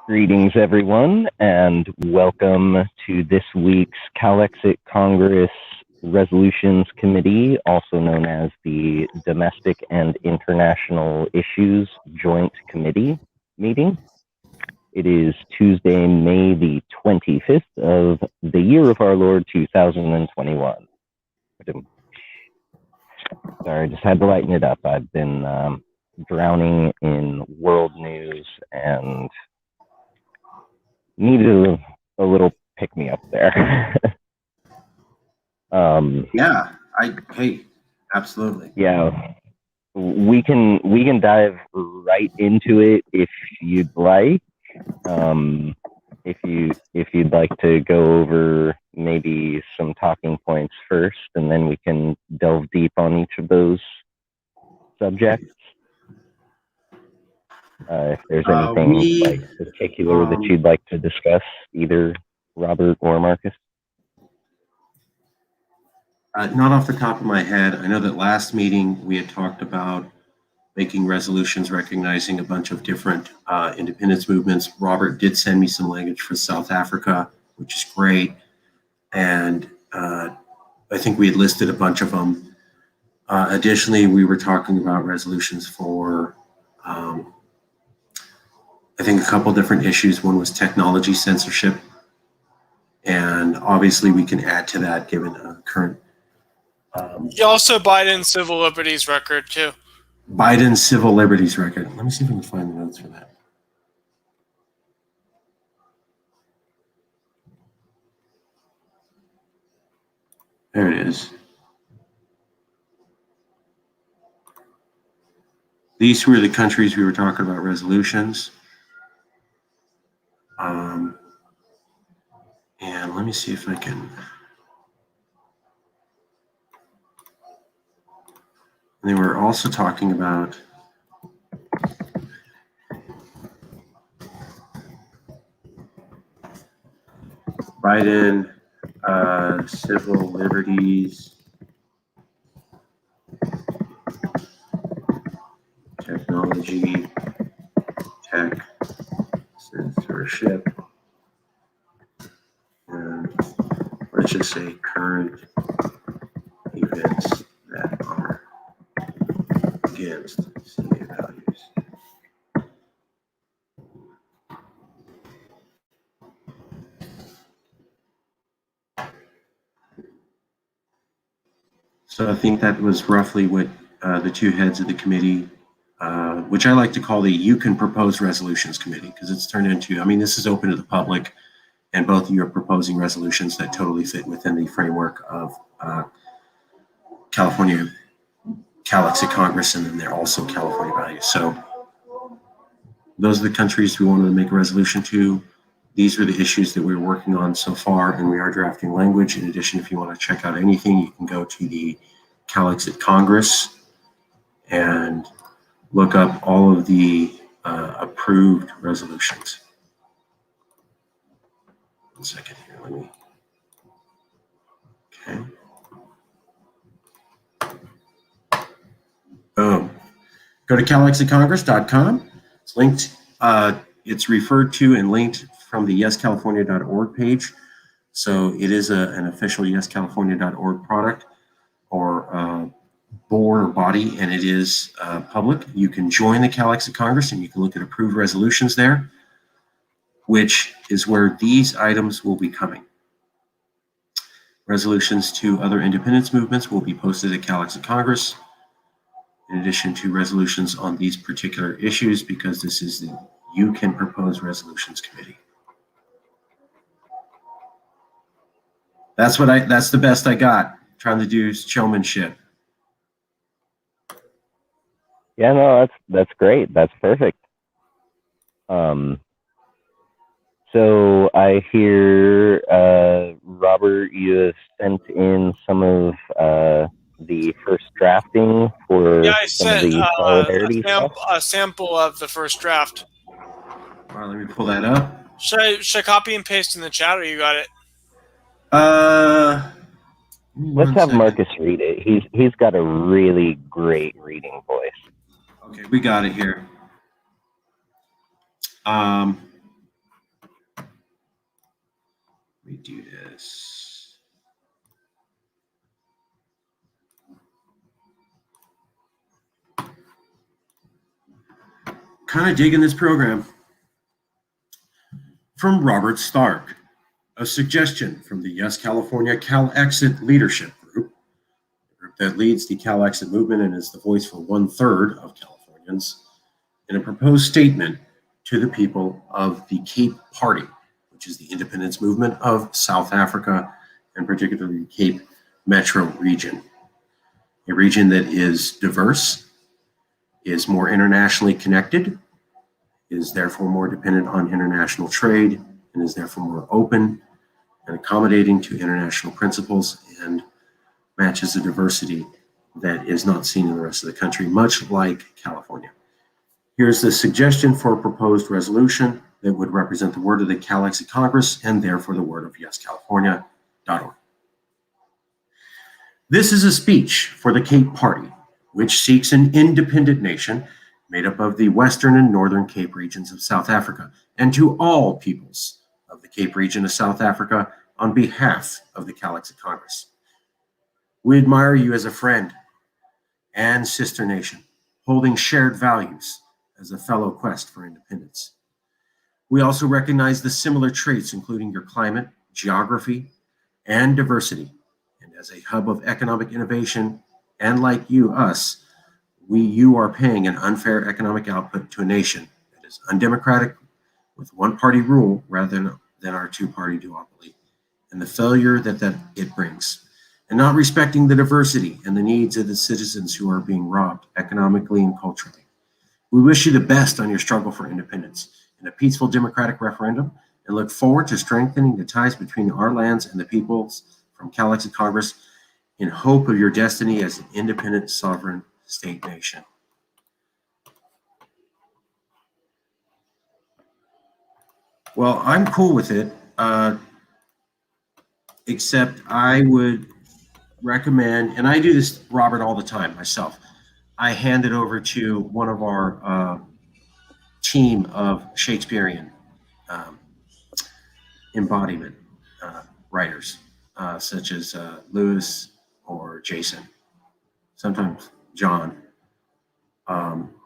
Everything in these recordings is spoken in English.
Greetings, everyone, and welcome to this week's Calexit Congress Resolutions Committee, also known as the Domestic and International Issues Joint Committee meeting. It is Tuesday, May the 25th of the year of our Lord, 2021. Sorry, I just had to lighten it up. I've been drowning in world news and needed a little pick-me-up there. Hey, absolutely. Yeah, we can dive right into it if you'd like. If you'd like to go over maybe some talking points first, and then we can delve deep on each of those subjects. If there's anything particular that you'd like to discuss, either Robert or Marcus. Not off the top of my head. I know that last meeting we had talked about making resolutions recognizing a bunch of different independence movements. Robert did send me some language for South Africa, which is great. And I think we had listed a bunch of them. Additionally, we were talking about resolutions for, I think, a couple different issues. One was technology censorship. And obviously we can add to that given current. Also Biden's civil liberties record, too. Biden's civil liberties record. Let me see if I can find the notes for that. There it is. These were the countries we were talking about resolutions. And let me see if I can. They were also talking about Biden, civil liberties, technology, tech, censorship, and let's just say current events that are against CA values. So I think that was roughly what the two heads of the committee, which I like to call the You Can Propose Resolutions Committee, because it's turned into, I mean, this is open to the public, and both of you are proposing resolutions that totally fit within the framework of California Calexit Congress, and then they're also California values. So those are the countries we wanted to make a resolution to. These are the issues that we're working on so far, and we are drafting language. In addition, if you want to check out anything, you can go to the Calexit Congress and look up all of the approved resolutions. One second here, let me. Okay. Boom. Go to calexitcongress.com. It's linked. It's referred to and linked from the yescalifornia.org page. So it is an official yescalifornia.org product or board or body, and it is public. You can join the Calexit Congress and you can look at approved resolutions there, which is where these items will be coming. Resolutions to other independence movements will be posted at Calexit Congress, in addition to resolutions on these particular issues, because this is the You Can Propose Resolutions Committee. That's the best I got. Trying to do showmanship. Yeah, no, that's great. That's perfect. So I hear, Robert, you have sent in some of the first drafting for I sent a sample of the first draft. All right, let me pull that up. Should I copy and paste in the chat, or you got it? Let's have Marcus read it. He's got a really great reading voice. Okay, we got it here. Let me do this. Kind of digging this program. From Robert Stark, a suggestion from the Yes California CalExit Leadership Group, the group that leads the CalExit movement and is the voice for 1/3 of Californians, in a proposed statement to the people of the Cape Party, which is the independence movement of South Africa, and particularly the Cape Metro region. A region that is diverse, is more internationally connected, is therefore more dependent on international trade, and is therefore more open and accommodating to international principles, and matches a diversity that is not seen in the rest of the country, much like California. Here's the suggestion for a proposed resolution that would represent the word of the CalExit Congress and therefore the word of YesCalifornia.org. This is a speech for the Cape Party, which seeks an independent nation made up of the Western and Northern Cape regions of South Africa, and to all peoples of the Cape region of South Africa on behalf of the CalExit Congress. We admire you as a friend and sister nation, holding shared values as a fellow quest for independence. We also recognize the similar traits, including your climate, geography, and diversity. And as a hub of economic innovation, and like you, us, you are paying an unfair economic output to a nation that is undemocratic, with one-party rule rather than our two-party duopoly, and the failure that it brings, and not respecting the diversity and the needs of the citizens who are being robbed economically and culturally. We wish you the best on your struggle for independence in a peaceful democratic referendum, and look forward to strengthening the ties between our lands and the peoples from CalExit Congress in hope of your destiny as an independent, sovereign state nation. Well, I'm cool with it, except I would recommend, and I do this, Robert, all the time myself, I hand it over to one of our team of Shakespearean embodiment writers, such as Lewis or Jason, sometimes John.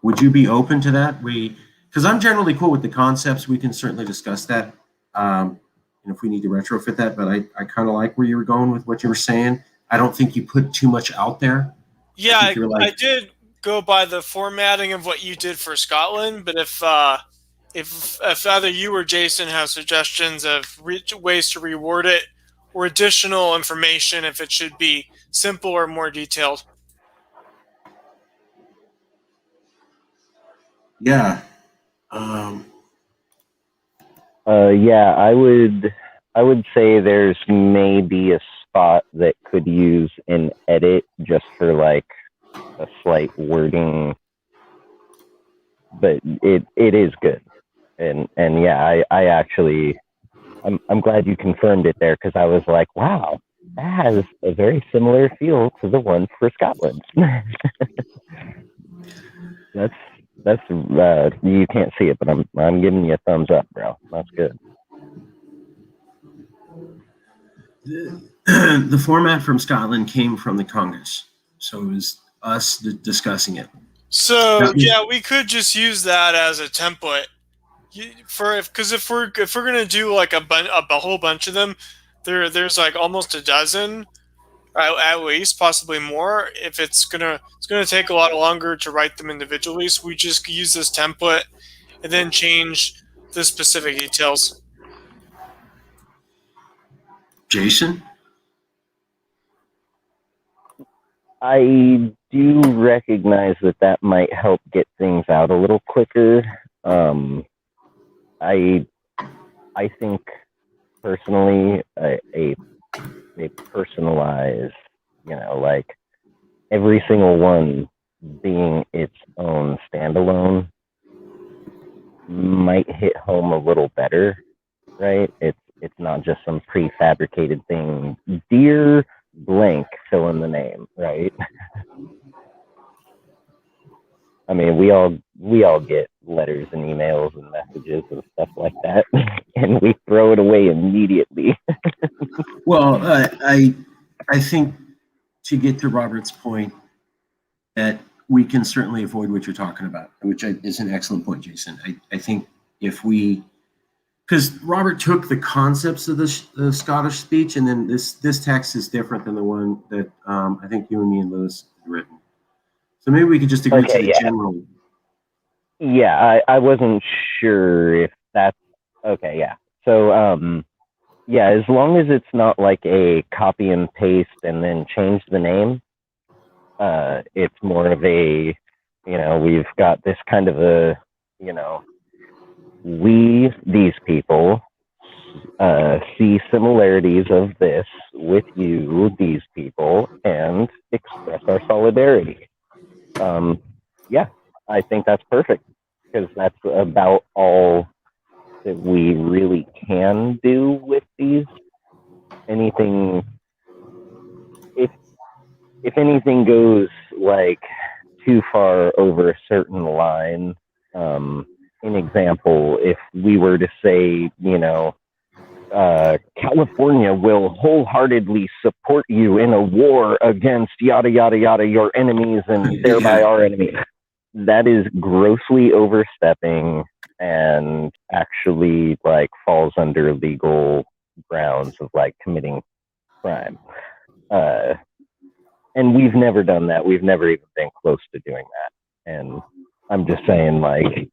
Would you be open to that? Because I'm generally cool with the concepts. We can certainly discuss that, and if we need to retrofit that, but I kind of like where you were going with what you were saying. I don't think you put too much out there. Yeah, I did go by the formatting of what you did for Scotland, but if either you or Jason have suggestions of ways to reword it or additional information, if it should be simple or more detailed. Yeah. Yeah, I would say there's maybe a spot that could use an edit just for like a slight wording, but it is good. And yeah, I actually, I'm glad you confirmed it there, because I was like, wow, that has a very similar feel to the one for Scotland. That's you can't see it, but I'm giving you a thumbs up, bro. That's good. The format from Scotland came from the Congress, so it was us discussing it. So yeah, we could just use that as a template because if we're gonna do like a whole bunch of them, there's like almost a dozen, at least, possibly more. If it's gonna take a lot longer to write them individually, so we just use this template and then change the specific details. Jason? I do recognize that might help get things out a little quicker. I think personally, a personalized, like every single one being its own standalone might hit home a little better, right? It's not just some prefabricated thing. Dear blank, fill in the name, right? I mean, we all get letters and emails and messages and stuff like that, and we throw it away immediately. Well, I think to get to Robert's point, that we can certainly avoid what you're talking about, which is an excellent point, Jason. I think if we, because Robert took the concepts of the Scottish speech, and then this text is different than the one that I think you and me and Lewis had written. So maybe we could just agree to the general. Yeah, I wasn't sure if that's okay. Yeah. So yeah, as long as it's not like a copy and paste and then change the name, it's more of a, we've got this kind of a, we, these people, see similarities of this with you, these people, and express our solidarity. Yeah, I think that's perfect, because that's about all that we really can do with these. Anything, if anything goes like too far over a certain line, an example, if we were to say, California will wholeheartedly support you in a war against yada, yada, yada, your enemies and thereby our enemies. That is grossly overstepping and actually like falls under legal grounds of like committing crime. And we've never done that. We've never even been close to doing that. And I'm just saying, like,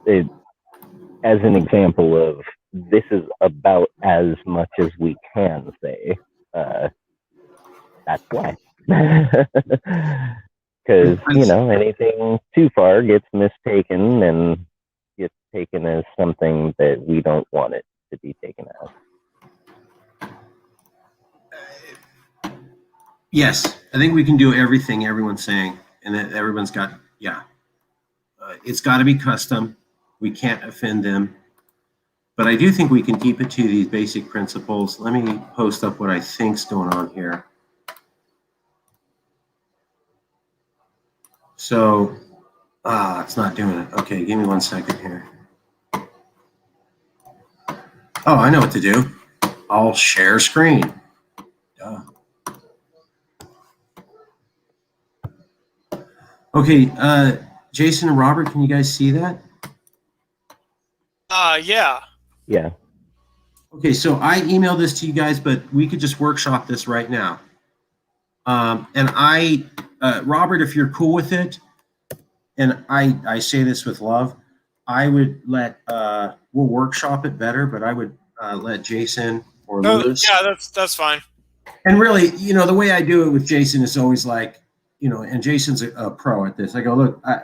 it, as an example of this is about as much as we can say. That's why. Because, anything too far gets mistaken and gets taken as something that we don't want it to be taken as. Yes, I think we can do everything everyone's saying, and that everyone's got, it's got to be custom. We can't offend them. But I do think we can keep it to these basic principles. Let me post up what I think's going on here. So, it's not doing it. Okay, give me 1 second here. Oh, I know what to do. I'll share screen. Duh. Okay, Jason and Robert, can you guys see that? Yeah. Yeah. Okay, so I emailed this to you guys, but we could just workshop this right now. And Robert, if you're cool with it, and I say this with love, I would we'll workshop it better, but I would let Jason or Lewis. Yeah, that's fine. And really, the way I do it with Jason is always like, and Jason's a pro at this. I go, look, I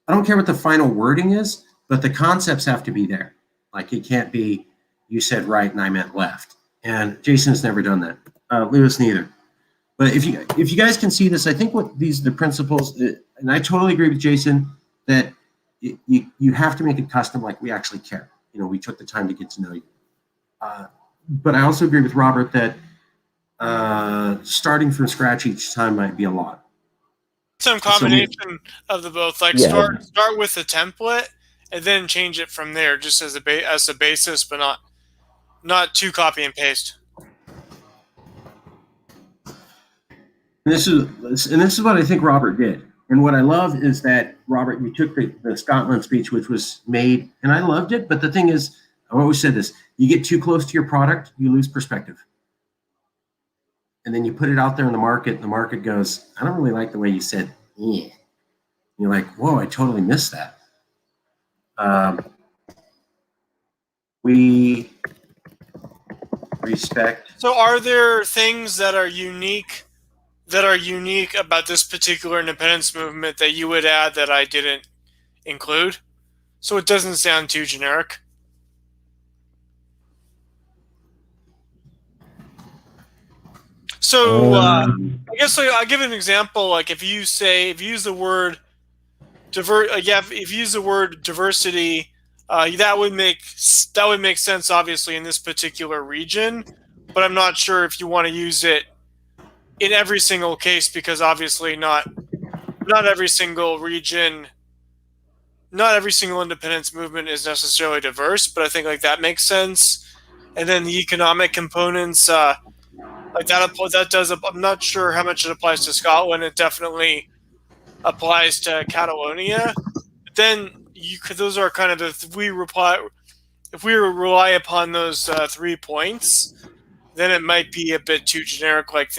don't care what the final wording is, but the concepts have to be there. Like, it can't be, you said right and I meant left. And Jason's never done that. Lewis neither. But if you guys can see this, I think the principles, and I totally agree with Jason that you have to make it custom, like we actually care. We took the time to get to know you. But I also agree with Robert that starting from scratch each time might be a lot. Some combination of the both, like start with the template and then change it from there, just as a basis, but not too copy and paste. And this is what I think Robert did. And what I love is that, Robert, you took the Scotland speech, which was made, and I loved it. But the thing is, I've always said this: you get too close to your product, you lose perspective. And then you put it out there in the market, and the market goes, I don't really like the way you said, yeah. And you're like, whoa, I totally missed that. We respect. So are there things that are unique about this particular independence movement that you would add that I didn't include? So it doesn't sound too generic. So I guess I'll give an example. Like if you use the word if you use the word diversity, that would make sense, obviously, in this particular region. But I'm not sure if you want to use it in every single case, because obviously not not every single region, not every single independence movement is necessarily diverse, but I think like that makes sense. And then the economic components, like that does. I'm not sure how much it applies to Scotland. It definitely applies to Catalonia. But then those are kind of if we rely upon those 3 points, then it might be a bit too generic. Like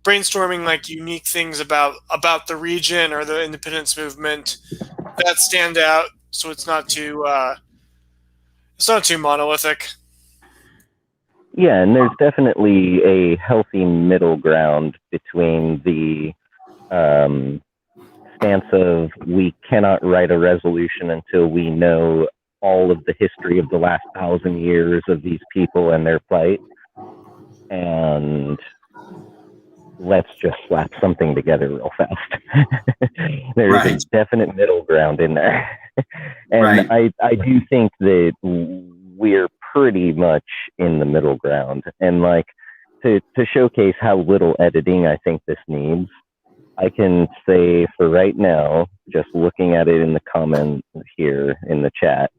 brainstorming like unique things about the region or the independence movement that stand out, so it's not too monolithic. Yeah, and there's definitely a healthy middle ground between the stance of we cannot write a resolution until we know all of the history of the last 1,000 years of these people and their plight, and let's just slap something together real fast. There's a definite middle ground in there. And I do think that we're pretty much in the middle ground. And like to showcase how little editing I think this needs, I can say for right now, just looking at it in the comments here in the chat,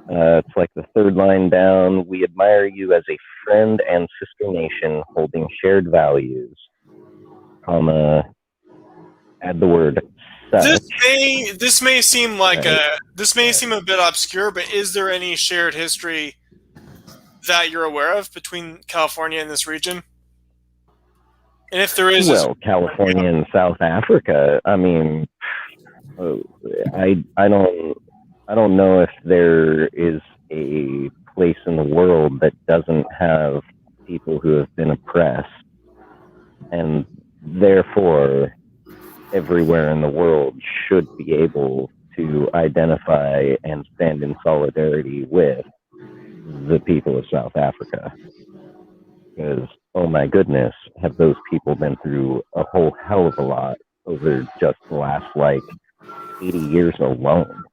it's like the third line down. We admire you as a friend and sister nation holding shared values, comma, add the word such. This may seem like this may seem a bit obscure, but is there any shared history that you're aware of between California and this region? And if there is, well, California and South Africa. I mean, I don't know if there is a place in the world that doesn't have people who have been oppressed, and therefore everywhere in the world should be able to identify and stand in solidarity with the people of South Africa. Because, oh my goodness, have those people been through a whole hell of a lot over just the last, 80 years alone.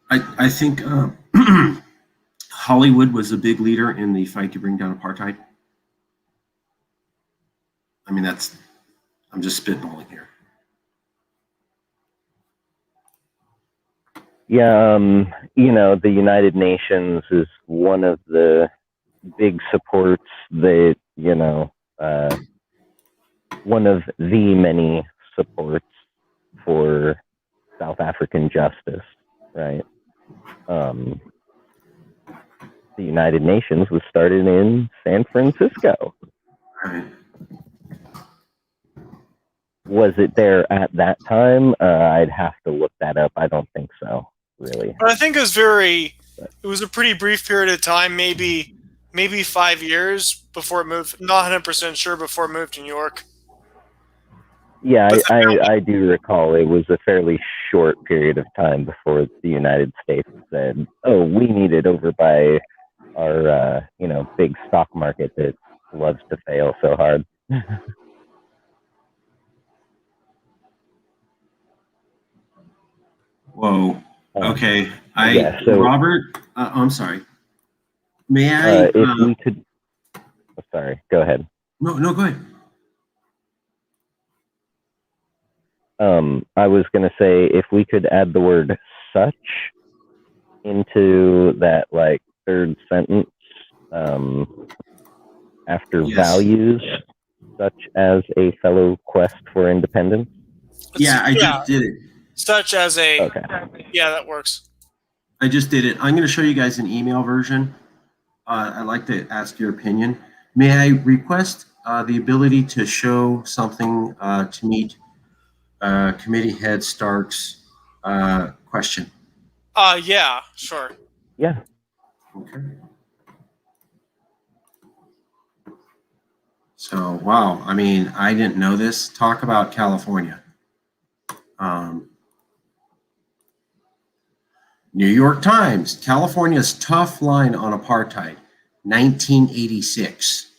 I think Hollywood was a big leader in the fight to bring down apartheid. I mean, I'm just spitballing here. Yeah, the United Nations is one of the big supports that, one of the many supports for South African justice, right? The United Nations was started in San Francisco. Right. Was it there at that time? I'd have to look that up. I don't think so, really. But I think it was a pretty brief period of time, maybe 5 years before it moved. Not 100% sure before it moved to New York. Yeah, I do recall it was a fairly short period of time before the United States said, oh, we need it over by our, big stock market that loves to fail so hard. Whoa. Okay. Robert, I'm sorry. May I? If we could. Oh, sorry. Go ahead. No, go ahead. I was going to say if we could add the word such into that third sentence after values, such as a fellow quest for independence. I just did it. Such as a... Okay. Yeah, that works. I just did it. I'm going to show you guys an email version. I'd like to ask your opinion. May I request the ability to show something to meet Committee Head Stark's question? Yeah, sure. Yeah. Okay. So, wow. I mean, I didn't know this. Talk about California. New York Times, California's tough line on apartheid, 1986.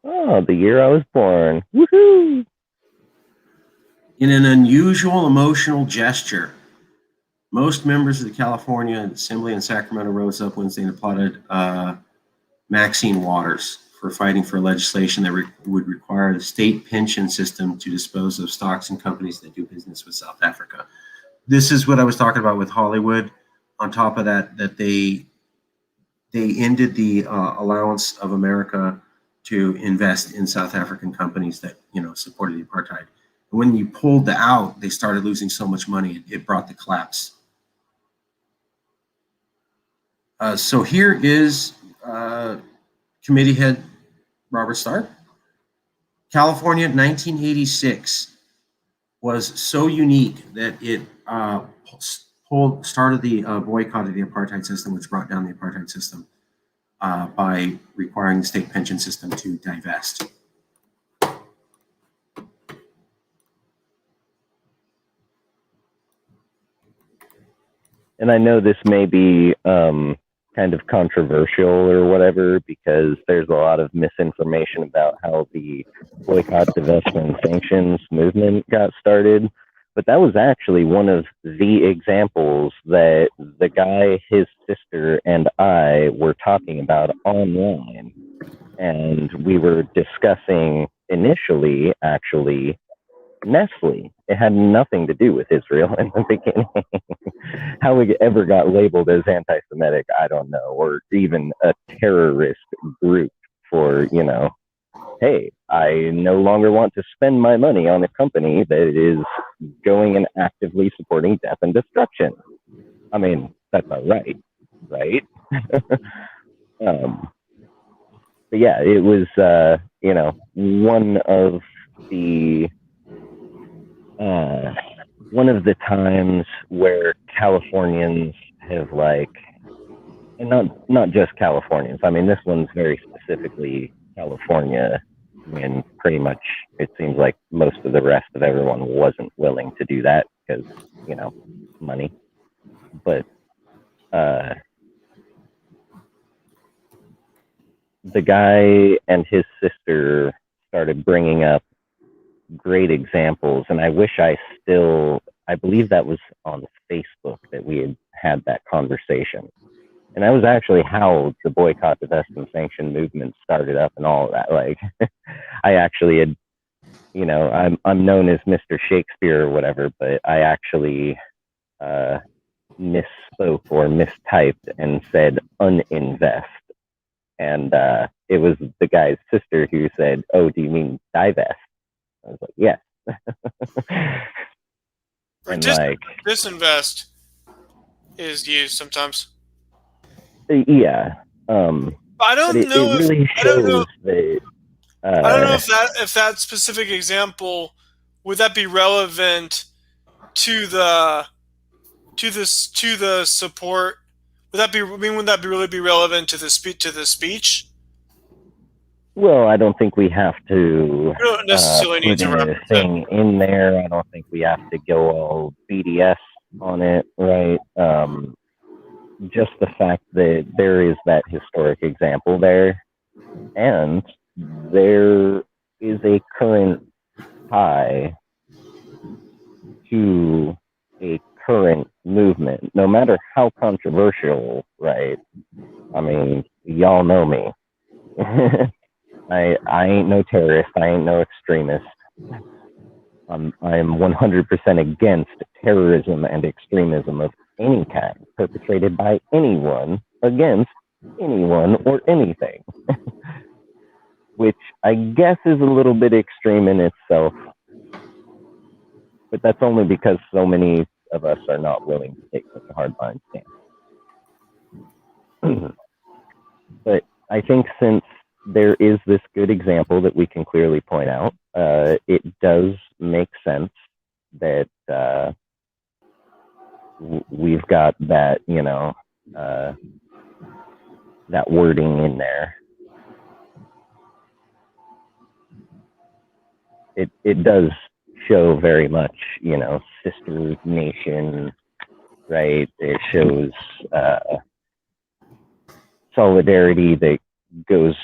Oh, the year I was born. Woohoo! In an unusual emotional gesture, most members of the California Assembly in Sacramento rose up Wednesday and applauded Maxine Waters for fighting for legislation that would require the state pension system to dispose of stocks and companies that do business with South Africa. This is what I was talking about with Hollywood. On top of that, they ended the allowance of America to invest in South African companies that supported the apartheid. And when you pulled the out, they started losing so much money, it brought the collapse. So here is committee head Robert Stark. California, 1986, was so unique that it started the boycott of the apartheid system, which brought down the apartheid system by requiring the state pension system to divest. And I know this may be kind of controversial or whatever, because there's a lot of misinformation about how the boycott, divestment, and sanctions movement got started. But that was actually one of the examples that the guy, his sister, and I were talking about online. And we were discussing initially, actually, Nestle. It had nothing to do with Israel in the beginning. How it ever got labeled as anti-Semitic, I don't know, or even a terrorist group for, hey, I no longer want to spend my money on a company that is going and actively supporting death and destruction. I mean, that's not right? But yeah, it was, one of the times where Californians have and not just Californians. I mean, this one's very specifically California, when pretty much it seems like most of the rest of everyone wasn't willing to do that because, money. But the guy and his sister started bringing up great examples, and I wish I believe that was on Facebook that we had that conversation. And that was actually how the boycott, divest, and sanction movement started up and all of that. I actually had, I'm known as Mr. Shakespeare or whatever, but I actually misspoke or mistyped and said uninvest. And it was the guy's sister who said, "Oh, do you mean divest?" I was like, "Yes." And disinvest is used sometimes. Yeah. I don't know if that specific example would that be relevant to the support. Would that really be relevant to the speech? Well, I don't think we have to we don't necessarily need to put anything in there. I don't think we have to go all BDS on it, right? Just the fact that there is that historic example there, and there is a current tie to a current movement, no matter how controversial, right? I mean, y'all know me. I ain't no terrorist. I ain't no extremist. I'm 100% against terrorism and extremism of any kind perpetrated by anyone against anyone or anything, which I guess is a little bit extreme in itself, but that's only because so many of us are not willing to take such a hardline stance. But I think since there is this good example that we can clearly point out, it does make sense that we've got that, that wording in there. It does show very much, sister nation, right? It shows solidarity that goes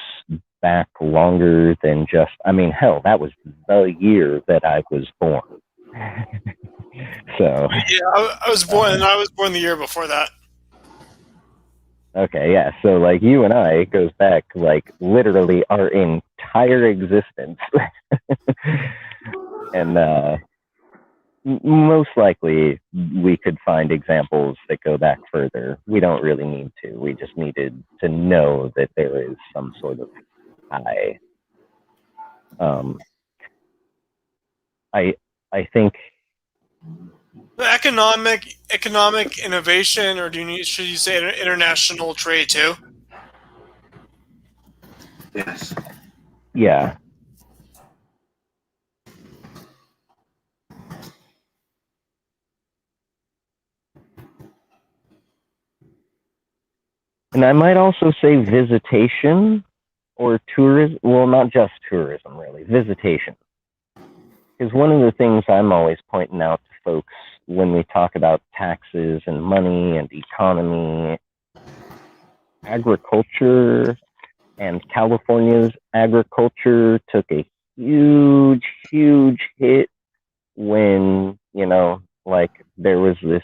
back longer than just, hell, that was the year that I was born. So yeah, I was born the year before that. Okay, yeah. So like you and I, it goes back like literally our entire existence. And most likely we could find examples that go back further. We don't really need to. We just needed to know that there is some sort of tie. I think The economic innovation, or should you say international trade too? Yes. yeah. And I might also say visitation or tourism. Well, not just tourism, really, visitation. Because one of the things I'm always pointing out to folks when we talk about taxes and money and economy, agriculture and California's agriculture took a huge hit when, like there was this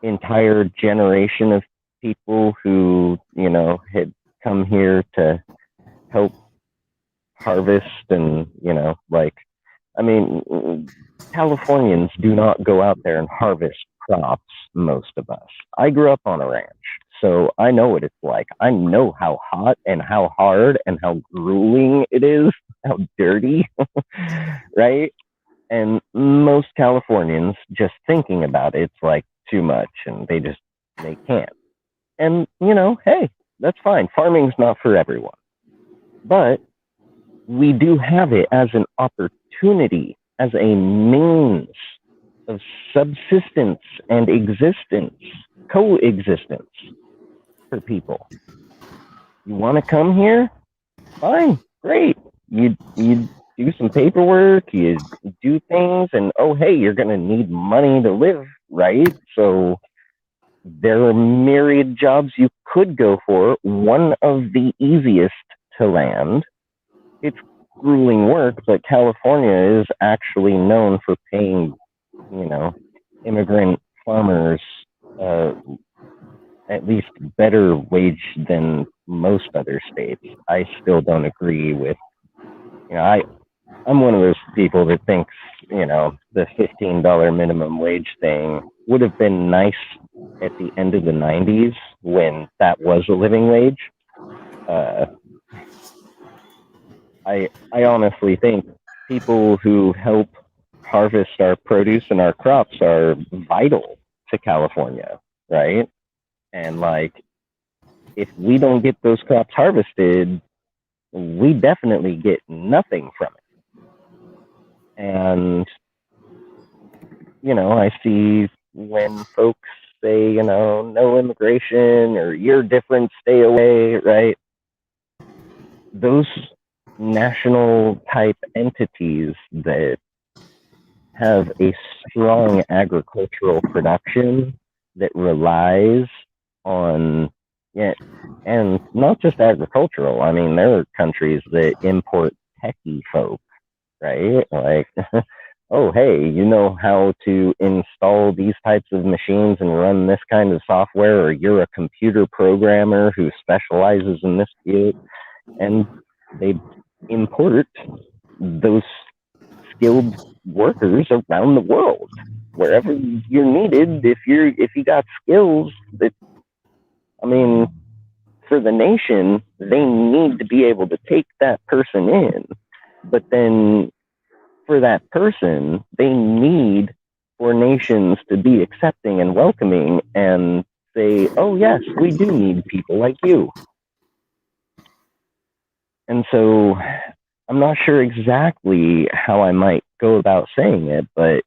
entire generation of people who, had come here to help harvest and, Californians do not go out there and harvest crops, most of us. I grew up on a ranch, so I know what it's like. I know how hot and how hard and how grueling it is, how dirty, right? And most Californians, just thinking about it, it's like too much and they can't. And, hey, that's fine. Farming's not for everyone. But we do have it as an opportunity, as a means of subsistence and existence, coexistence for people. You want to come here? Fine, great. You do some paperwork, you do things, and oh, hey, you're going to need money to live, right? So there are myriad jobs you could go for. One of the easiest to land. It's grueling work, but California is actually known for paying, immigrant farmers at least better wage than most other states. I still don't agree with, I'm one of those people that thinks, the $15 minimum wage thing would have been nice at the end of the 90s when that was a living wage. I honestly think people who help harvest our produce and our crops are vital to California, right? And like, if we don't get those crops harvested, we definitely get nothing from it. And, I see when folks say, no immigration or you're different, stay away, right? Those national type entities that have a strong agricultural production that relies on, and not just agricultural. I mean, there are countries that import techie folk, right? Like, oh, hey, you know how to install these types of machines and run this kind of software, or you're a computer programmer who specializes in this field, and they import those skilled workers around the world wherever you're needed. If you got skills that, for the nation, they need to be able to take that person in, but then for that person, they need for nations to be accepting and welcoming and say, oh yes, we do need people like you. And so I'm not sure exactly how I might go about saying it, but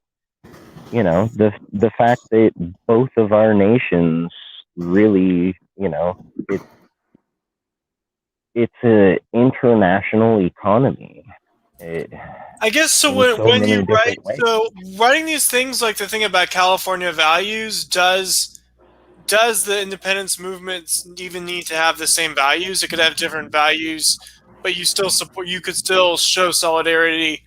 the fact that both of our nations really, it's an international economy. I guess so. When you write, so writing these things, like the thing about California values, does the independence movement even need to have the same values? It could have different values, but you still support. You could still show solidarity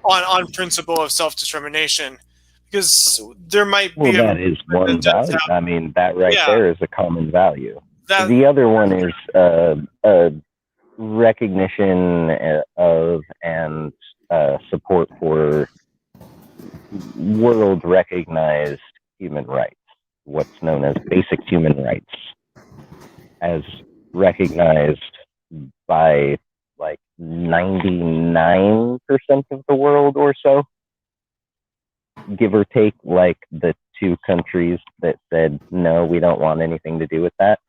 on principle of self-determination, because there might be. Well, that is one value. I mean, that right there is a common value. The other one is a recognition of and support for world recognized human rights, what's known as basic human rights, as recognized by like 99% of the world or so, give or take, like the 2 countries that said, no, we don't want anything to do with that.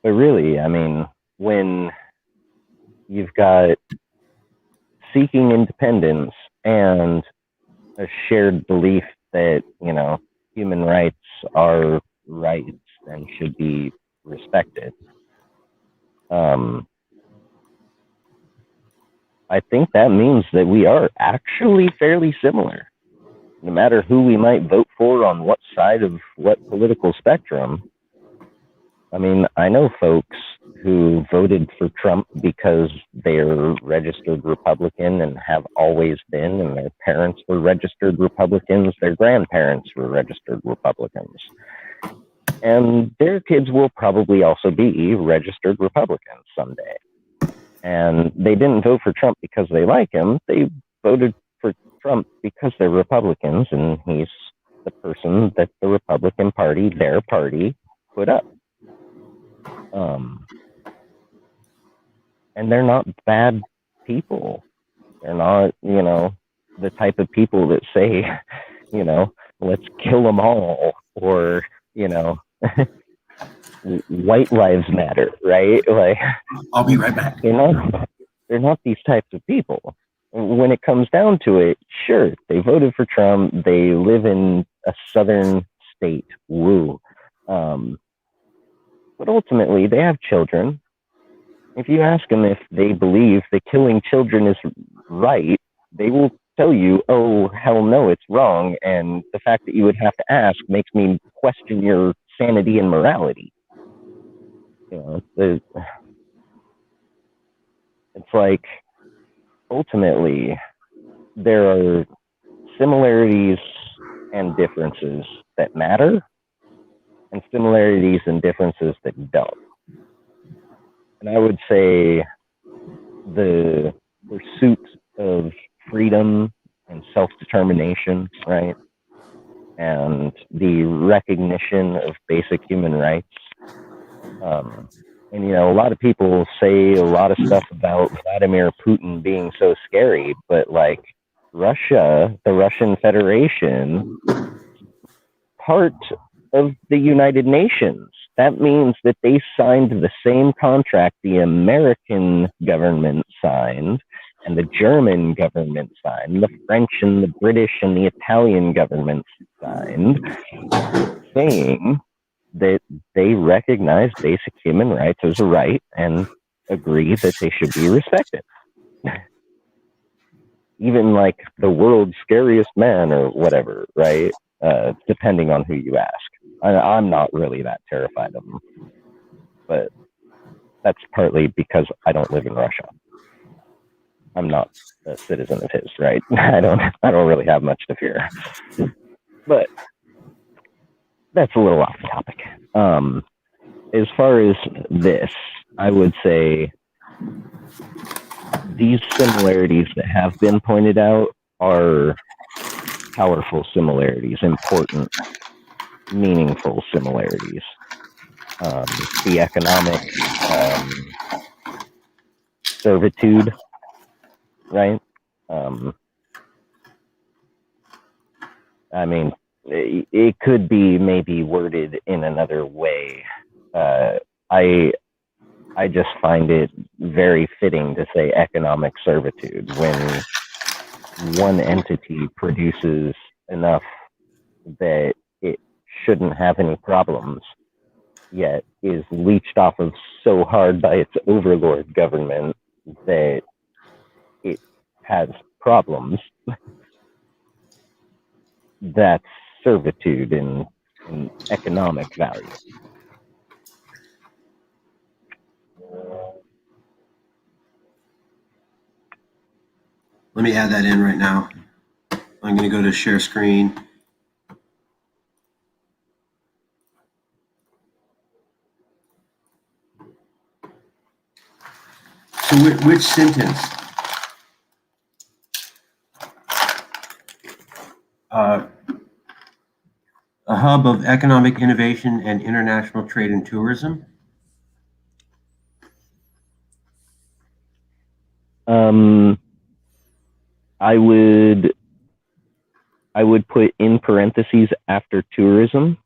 But really, I mean, when you've got seeking independence and a shared belief that, you know, human rights are rights and should be respected, I think that means that we are actually fairly similar. No matter who we might vote for on what side of what political spectrum. I mean, I know folks who voted for Trump because they're registered Republican and have always been, and their parents were registered Republicans, their grandparents were registered Republicans. And their kids will probably also be registered Republicans someday. And they didn't vote for Trump because they like him. They voted for Trump because they're Republicans, and he's the person that the Republican Party, their party, put up. And they're not bad people. They're not, you know, the type of people that say, you know, let's kill them all, or, you know, white lives matter, right? Like, I'll be right back. They're not these types of people. When it comes down to it, sure, they voted for Trump. They live in a southern state, woo. But ultimately, they have children. If you ask them if they believe that killing children is right, they will tell you, oh, hell no, it's wrong. And the fact that you would have to ask makes me question your sanity and morality. You know, it's like, ultimately, there are similarities and differences that matter, and similarities and differences that don't. And I would say the pursuit of freedom and self-determination, right? And the recognition of basic human rights. And, you know, a lot of people say a lot of stuff about Vladimir Putin being so scary, but like Russia, the Russian Federation, part of the United Nations. That means that they signed the same contract the American government signed, and the German government signed, the French and the British and the Italian governments signed, saying that they recognize basic human rights as a right and agree that they should be respected. Even like the world's scariest man or whatever, right? Depending on who you ask. I'm not really that terrified of them, but that's partly because I don't live in Russia. I'm not a citizen of his, right? I don't really have much to fear. But that's a little off topic. As far as this, I would say these similarities that have been pointed out are powerful similarities, important, meaningful similarities. The economic servitude, right? I mean, it could be maybe worded in another way. I just find it very fitting to say economic servitude when one entity produces enough that it shouldn't have any problems, yet is leached off of so hard by its overlord government that it has problems. That's servitude in economic value. Let me add that in right now. I'm going to go to share screen. So which sentence? A hub of economic innovation and international trade and tourism. I would put in parentheses after tourism,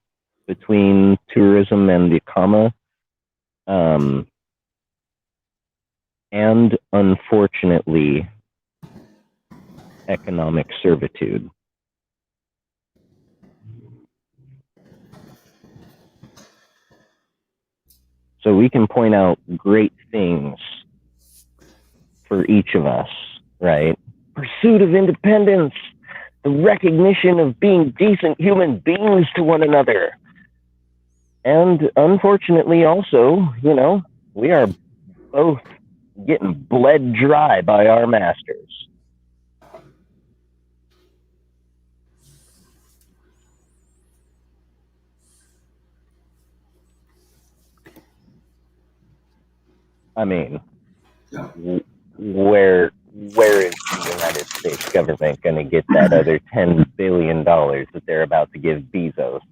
between tourism and the comma, and unfortunately, economic servitude. So we can point out great things for each of us, right? Pursuit of independence, the recognition of being decent human beings to one another. And unfortunately also, you know, we are both getting bled dry by our masters. I mean, where is the United States government going to get that other $10 billion that they're about to give Bezos?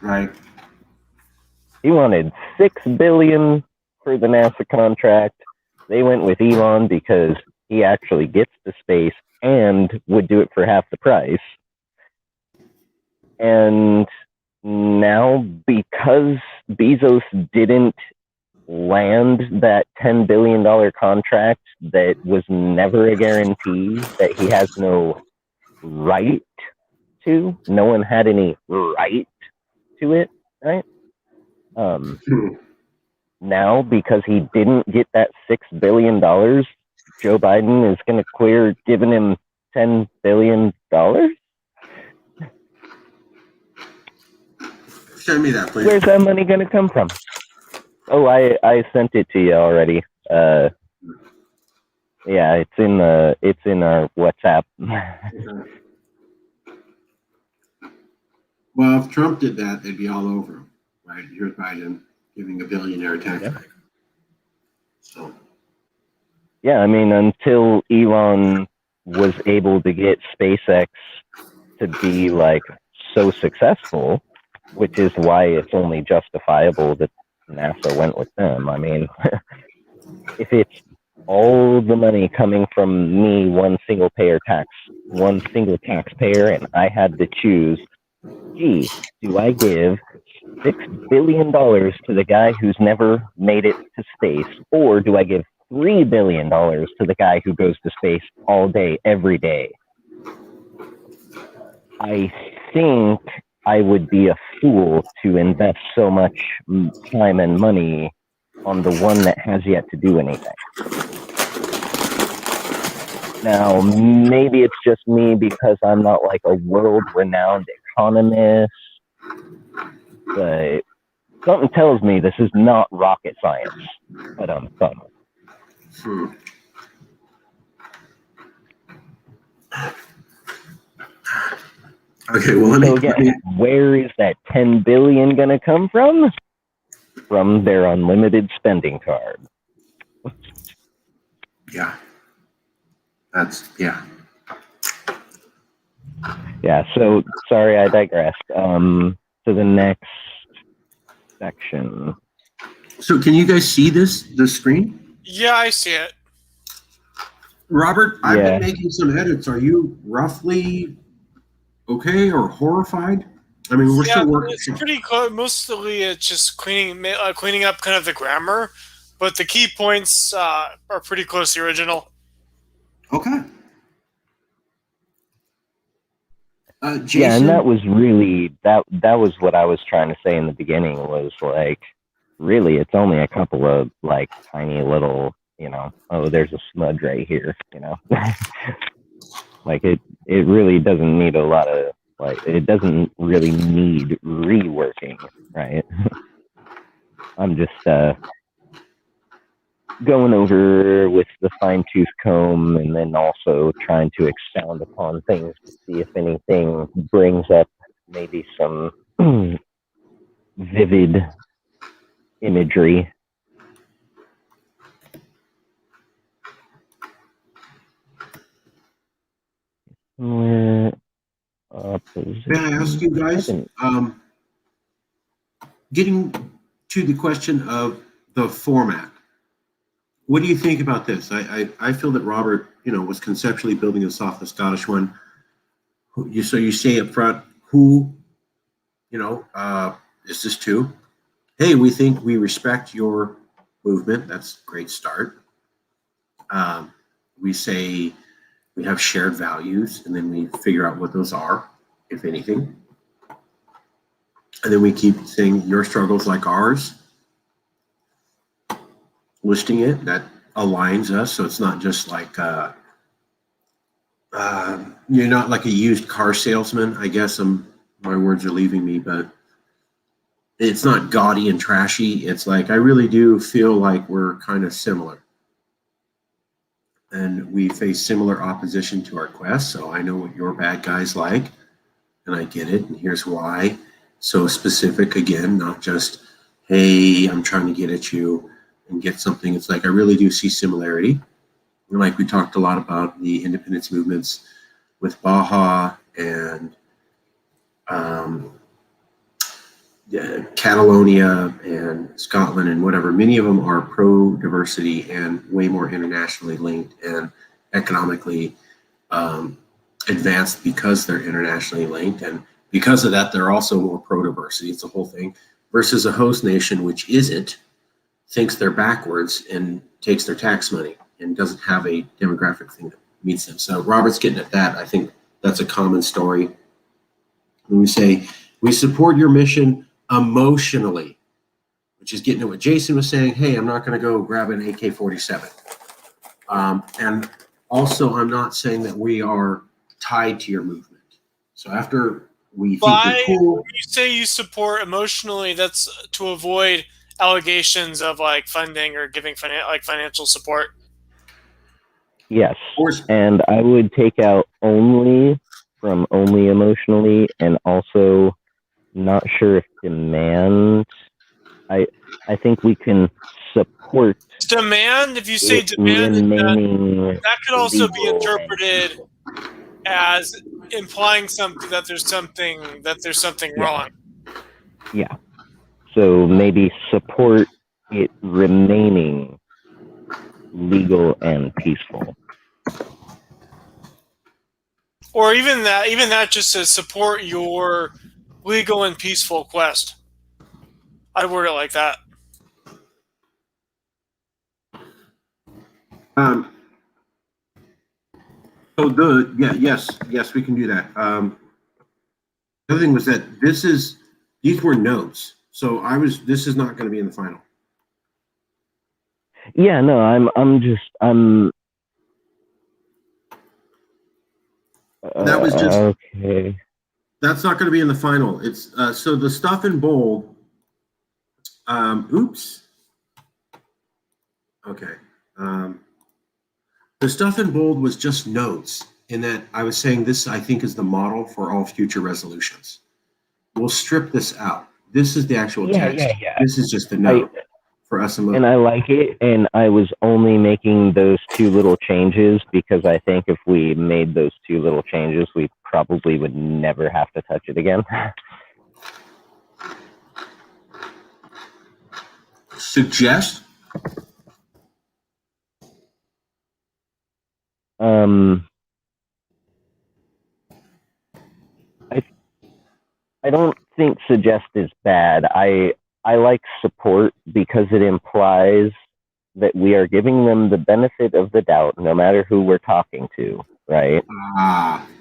Right. He wanted $6 billion for the NASA contract. They went with Elon because he actually gets to space and would do it for half the price. And now, because Bezos didn't land that $10 billion contract that was never a guarantee, that he has no right to, no one had any right to it, right? Now, because he didn't get that $6 billion, Joe Biden is going to clear giving him $10 billion? Send me that, please. Where's that money going to come from? Oh, I sent it to you already. Yeah, it's in our WhatsApp. Well, if Trump did that, they'd be all over him, right? Here's Biden giving a billionaire tax break. So. Yeah, I mean, until Elon was able to get SpaceX to be like so successful, which is why it's only justifiable that NASA went with them. I mean, if it's all the money coming from me, one single taxpayer, and I had to choose, gee, do I give $6 billion to the guy who's never made it to space, or do I give $3 billion to the guy who goes to space all day, every day? I think I would be a fool to invest so much time and money on the one that has yet to do anything. Now, maybe it's just me because I'm not like a world-renowned economist, but something tells me this is not rocket science. But Okay, well, so again, where is that $10 billion going to come from? From their unlimited spending card. Yeah. Yeah, so sorry, I digressed. To the next section. So can you guys see the screen? Yeah, I see it. Robert, I've been making some edits. Are you roughly okay or horrified? I mean, we're still working. It's pretty close. Mostly it's just cleaning up kind of the grammar, but the key points are pretty close to the original. Okay. Jason? Yeah, and that was really that was what I was trying to say in the beginning, was like, really, it's only a couple of like tiny little, you know, oh, there's a smudge right here, you know. Like it really doesn't need a lot of, like, it doesn't really need reworking, right? I'm just going over with the fine-tooth comb, and then also trying to expound upon things to see if anything brings up maybe some vivid imagery. Similar opposition. May I ask you guys, getting to the question of the format, what do you think about this? I feel that Robert, was conceptually building this off the Scottish one. So you say up front, who, is this to? Hey, we think we respect your movement. That's a great start. We say we have shared values, and then we figure out what those are, if anything. And then we keep saying your struggles like ours, listing it, that aligns us. So it's not just like, you're not like a used car salesman. I guess my words are leaving me, but it's not gaudy and trashy. It's like, I really do feel like we're kind of similar. And we face similar opposition to our quest. So I know what your bad guy's like, and I get it. And here's why. So specific again, not just, hey, I'm trying to get at you and get something. It's like, I really do see similarity. And like we talked a lot about the independence movements with Baja and Catalonia and Scotland and whatever. Many of them are pro-diversity and way more internationally linked and economically advanced because they're internationally linked. And because of that, they're also more pro-diversity. It's a whole thing. Versus a host nation, which isn't, thinks they're backwards and takes their tax money and doesn't have a demographic thing that meets them. So Robert's getting at that. I think that's a common story. When we say, we support your mission emotionally, which is getting at what Jason was saying. Hey, I'm not going to go grab an AK-47. And also, I'm not saying that we are tied to your movement. So after we think you're cool, when you say you support emotionally, that's to avoid allegations of like funding or giving financial support. Yes, and I would take out only from only emotionally, and also not sure if demand. I think we can support demand. If you say demand, that could also be interpreted as implying something that there's something wrong. Yeah. So maybe support it remaining legal and peaceful. Or even that just says support your legal and peaceful quest. I'd word it like that. Yes, we can do that. The other thing was that these were notes. So this is not going to be in the final. Yeah, no, that was just okay. That's not going to be in the final. It's so the stuff in bold. Oops. Okay. The stuff in bold was just notes in that I was saying this, I think, is the model for all future resolutions. We'll strip this out. This is the actual text. Yeah. This is just a note for us. And I like it. And I was only making those two little changes because I think if we made those two little changes, we probably would never have to touch it again. Suggest? I don't think suggest is bad. I like support because it implies that we are giving them the benefit of the doubt, no matter who we're talking to, right?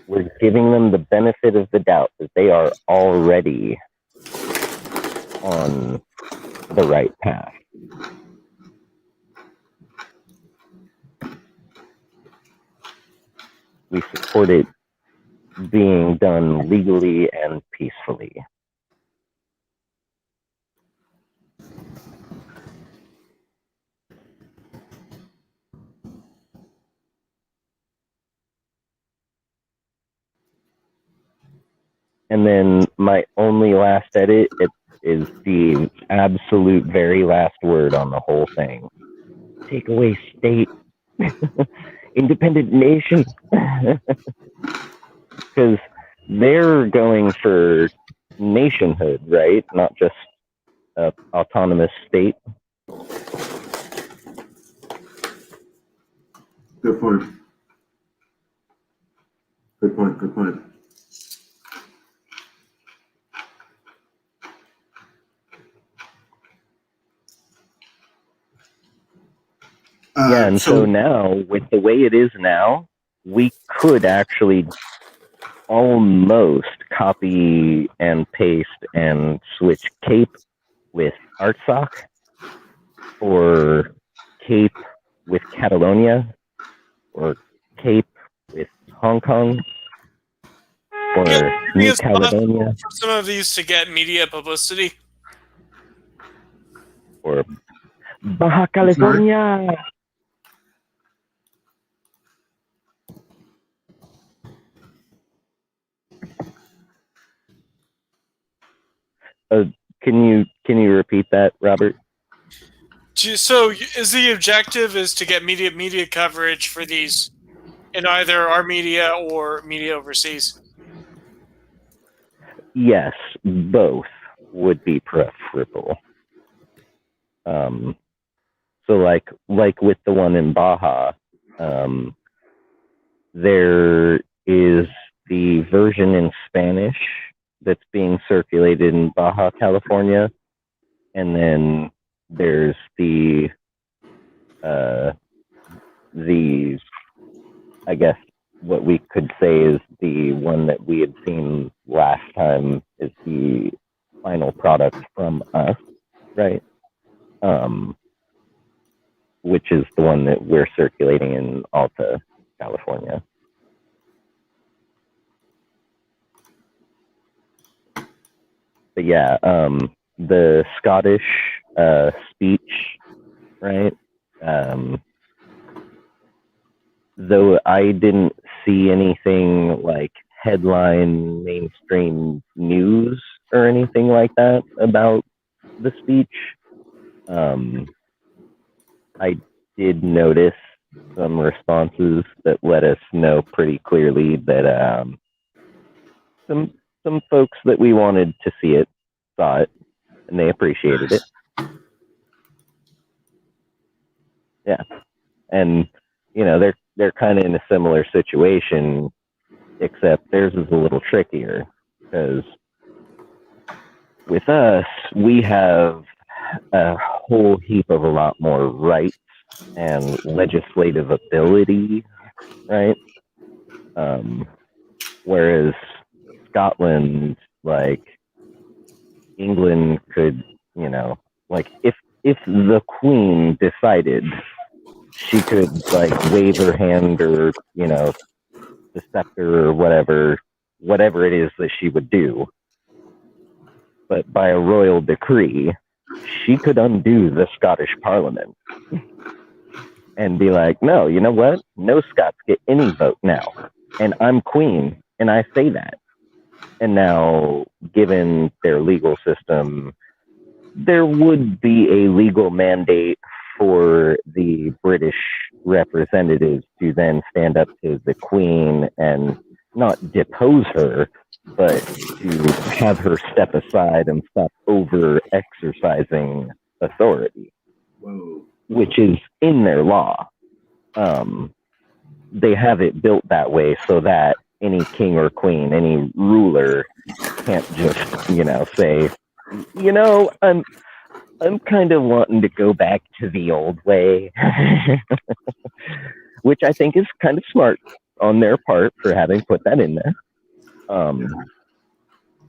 We're giving them the benefit of the doubt that they are already on the right path. We support it being done legally and peacefully. And then my only last edit is the absolute very last word on the whole thing. Take away state. Independent nation. Because they're going for nationhood, right? Not just autonomous state. Good point. Good point. Good point. Yeah, and so now, with the way it is now, we could actually almost copy and paste and switch Cape with Artsakh, or Cape with Catalonia, or Cape with Hong Kong, or New Caledonia. For some of these to get media publicity. Or Baja California. Can you repeat that, Robert? So, is the objective is to get media coverage for these in either our media or media overseas? Yes, both would be preferable. So like with the one in Baja, there is the version in Spanish that's being circulated in Baja California, and then there's the I guess what we could say is the one that we had seen last time is the final product from us, right? Which is the one that we're circulating in Alta, California. But yeah, the Scottish speech, right? Though I didn't see anything like headline mainstream news or anything like that about the speech, I did notice some responses that let us know pretty clearly that some folks that we wanted to see it saw it, and they appreciated it. Yeah, and you know they're kind of in a similar situation, except theirs is a little trickier because with us we have a whole heap of a lot more rights and legislative ability, right? Whereas Scotland, like England could, you know, like if the Queen decided, she could like wave her hand or, you know, the scepter or whatever it is that she would do. But by a royal decree, she could undo the Scottish Parliament and be like, no, you know what? No Scots get any vote now. And I'm Queen, and I say that. And now, given their legal system, there would be a legal mandate for the British representatives to then stand up to the Queen and not depose her, but to have her step aside and stop over-exercising authority. Whoa. Which is in their law. They have it built that way so that any king or queen, any ruler, can't just, you know, say, you know, I'm kind of wanting to go back to the old way, which I think is kind of smart on their part for having put that in there.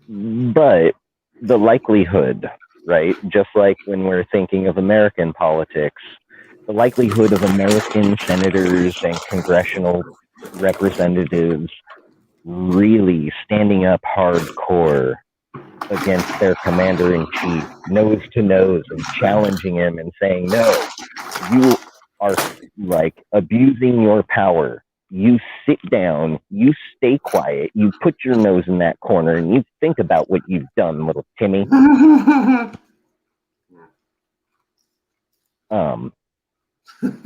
But the likelihood, right, just like when we're thinking of American politics, the likelihood of American senators and congressional representatives really standing up hardcore against their commander-in-chief, nose to nose, and challenging him and saying, no, you are like abusing your power. you sit down, you stay quiet, you put your nose in that corner, and you think about what you've done, little Timmy.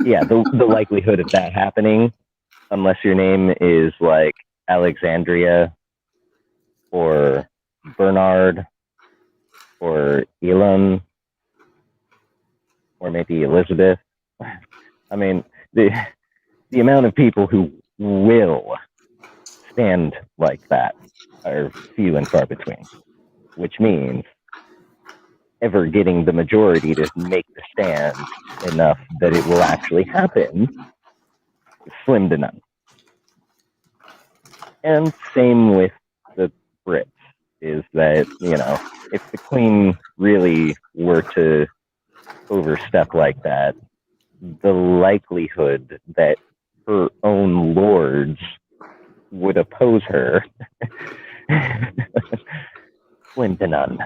Yeah, the likelihood of that happening, unless your name is like Alexandria or Bernard or Elon or maybe Elizabeth. I mean, the amount of people who will stand like that are few and far between, which means ever getting the majority to make the stand enough that it will actually happen is slim to none. And same with the Brits, is that, if the Queen really were to overstep like that, the likelihood that her own lords would oppose her slim to none.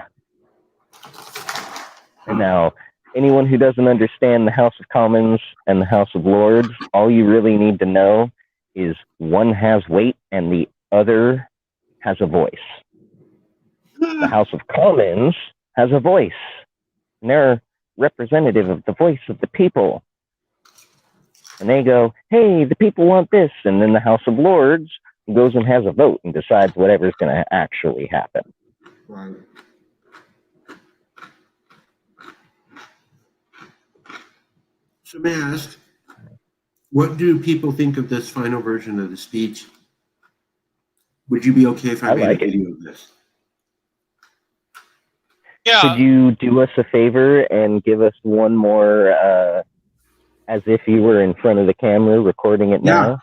And now, anyone who doesn't understand the House of Commons and the House of Lords, all you really need to know is one has weight and the other has a voice. The House of Commons has a voice, and they're representative of the voice of the people. And they go, hey, the people want this. And then the House of Lords goes and has a vote and decides whatever's going to actually happen. Right. So may I ask, what do people think of this final version of the speech? Would you be okay if I made a video of this? Yeah. Could you do us a favor and give us one more, as if you were in front of the camera recording it now?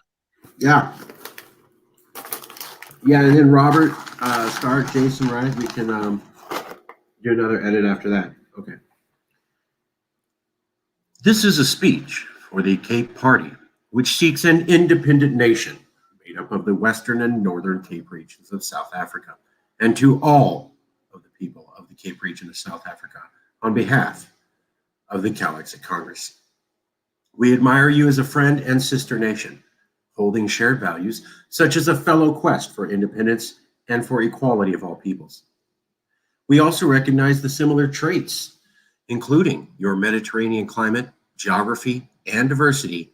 Yeah. Yeah, and then Robert, Stark, Jason, right? We can do another edit after that. Okay. This is a speech for the Cape Party, which seeks an independent nation made up of the Western and Northern Cape regions of South Africa, and to all of the people of the Cape region of South Africa, on behalf of the Cowlexit Congress. We admire you as a friend and sister nation, holding shared values such as a fellow quest for independence and for equality of all peoples. We also recognize the similar traits, including your Mediterranean climate, geography, and diversity,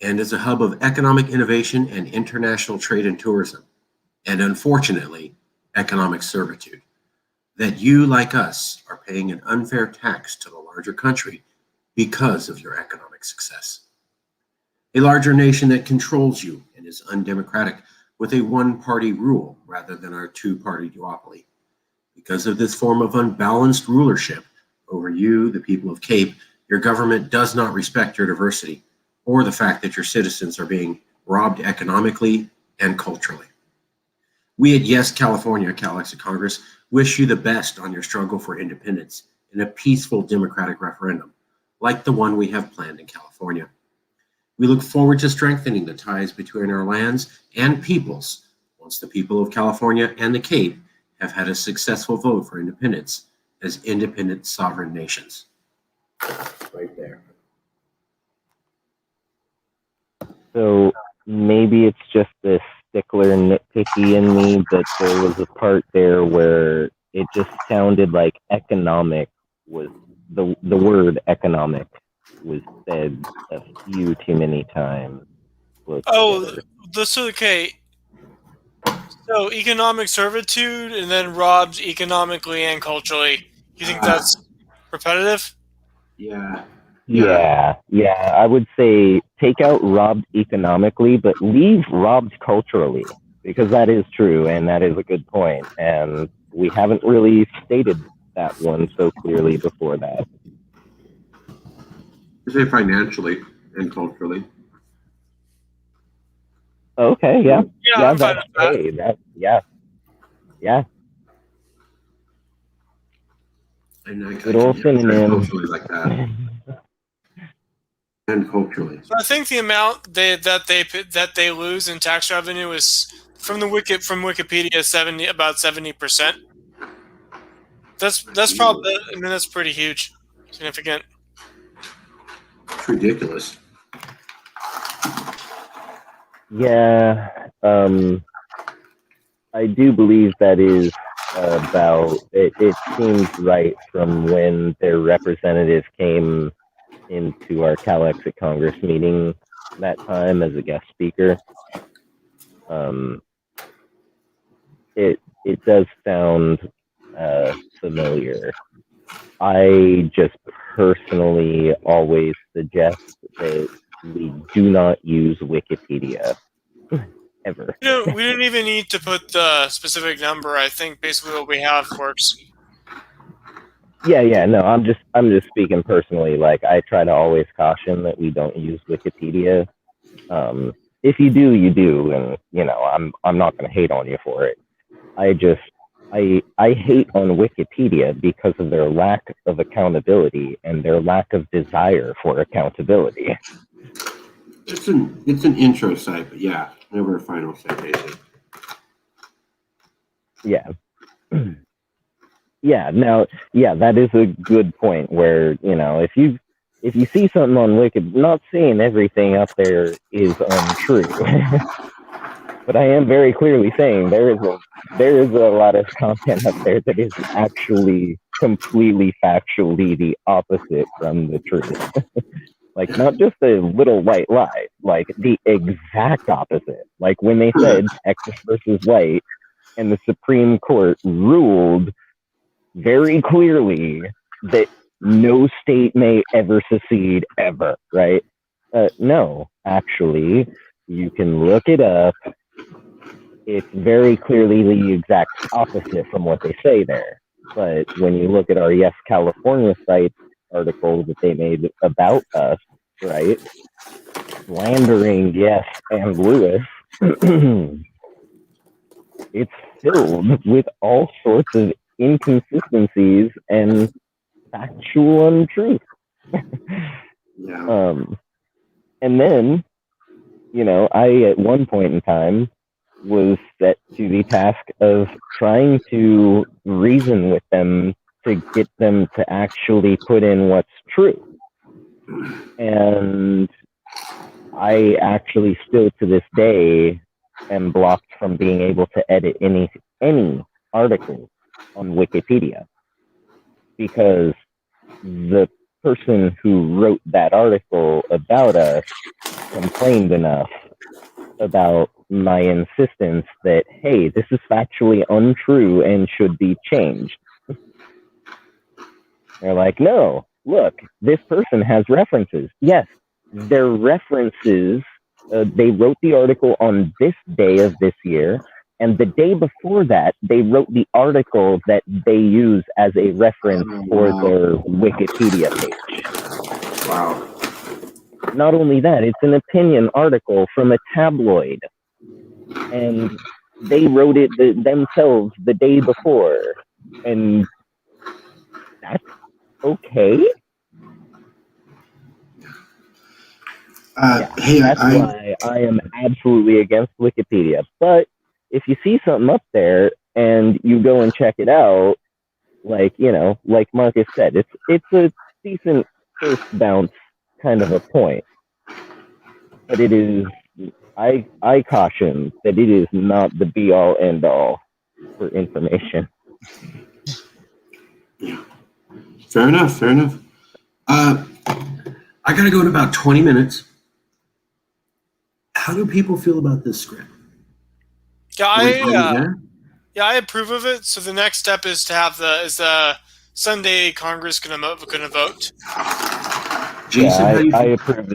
and as a hub of economic innovation and international trade and tourism, and unfortunately, economic servitude, that you, like us, are paying an unfair tax to the larger country because of your economic success. A larger nation that controls you and is undemocratic with a one-party rule rather than our two-party duopoly. Because of this form of unbalanced rulership over you, the people of Cape, your government does not respect your diversity or the fact that your citizens are being robbed economically and culturally. We at Yes California, Cowlexit Congress, wish you the best on your struggle for independence in a peaceful democratic referendum, like the one we have planned in California. We look forward to strengthening the ties between our lands and peoples once the people of California and the Cape have had a successful vote for independence as independent sovereign nations. Right there. So maybe it's just this stickler nitpicky in me, but there was a part there where it just sounded like economic was the word economic was said a few too many times. Oh, okay. So economic servitude and then robbed economically and culturally. You think that's repetitive? Yeah. Yeah. I would say take out robbed economically, but leave robbed culturally, because that is true and that is a good point. And we haven't really stated that one so clearly before that. I say financially and culturally. Okay, yeah. Yeah, I'm fine with that. Hey, yeah. And I Good old synonym. culturally like that. And culturally. So I think the amount that they lose in tax revenue is from Wikipedia about 70%. That's probably, I mean, that's pretty huge, significant. It's ridiculous. Yeah, I do believe that is about it. It seems right from when their representative came into our Calexit Congress meeting that time as a guest speaker. Um, it does sound familiar. I just personally always suggest that we do not use Wikipedia ever. We don't even need to put the specific number. I think basically what we have works. Yeah, no, I'm just speaking personally. Like, I try to always caution that we don't use Wikipedia. If you do, you do, and I'm not going to hate on you for it. I hate on Wikipedia because of their lack of accountability and their lack of desire for accountability. It's an intro site, but yeah, never a final citation. Yeah. Yeah, now, yeah, that is a good point where, if you see something on Wikipedia, not saying everything up there is untrue. But I am very clearly saying there is a lot of content up there that is actually completely factually the opposite from the truth. Like, not just a little white lie, like the exact opposite. Like when they said Texas versus white, and the Supreme Court ruled very clearly that no state may ever secede ever, right? No, actually, you can look it up. It's very clearly the exact opposite from what they say there. But when you look at our Yes California site article that they made about us, right, slandering Yes and Lewis, it's filled with all sorts of inconsistencies and factual untruth. Yeah. And then, I at one point in time was set to the task of trying to reason with them to get them to actually put in what's true. And I actually still to this day am blocked from being able to edit any article on Wikipedia because the person who wrote that article about us complained enough about my insistence that, hey, this is factually untrue and should be changed. They're like, no, look, this person has references. Yes, their references, they wrote the article on this day of this year, and the day before that, they wrote the article that they use as a reference for their Wikipedia page. Wow. Not only that, it's an opinion article from a tabloid. And they wrote it themselves the day before. And that's okay? Hey, that's why I am absolutely against Wikipedia. But if you see something up there and you go and check it out, like Marcus said, it's a decent first bounce kind of a point. But it is, I caution that it is not the be all end all for information. Yeah. Fair enough. I gotta go in about 20 minutes. How do people feel about this script? Yeah, I approve of it. So the next step is to have the Sunday Congress going to vote. Jason, I approve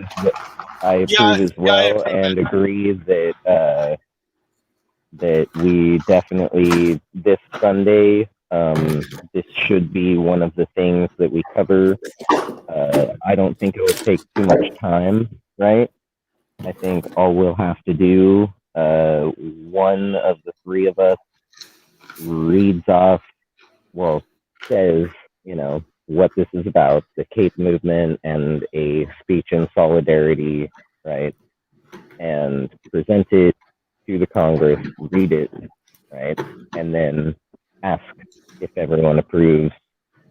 as well, and agree that that we definitely this Sunday. This should be one of the things that we cover. I don't think it will take too much time, right? I think all we'll have to do, one of the three of us reads off, says, what this is about, the CAPE movement and a speech in solidarity, right? And present it to the Congress, read it, right? And then ask if everyone approves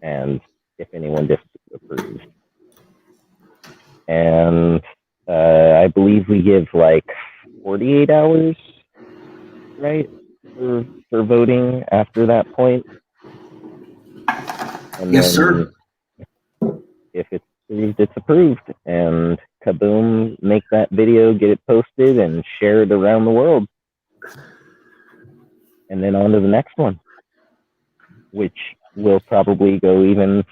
and if anyone disapproves. And I believe we give like 40 48 hours, right, for voting after that point. And Yes, then sir. if it's approved, it's approved. And kaboom, make that video, get it posted, and share it around the world. And then on to the next one, which will probably go even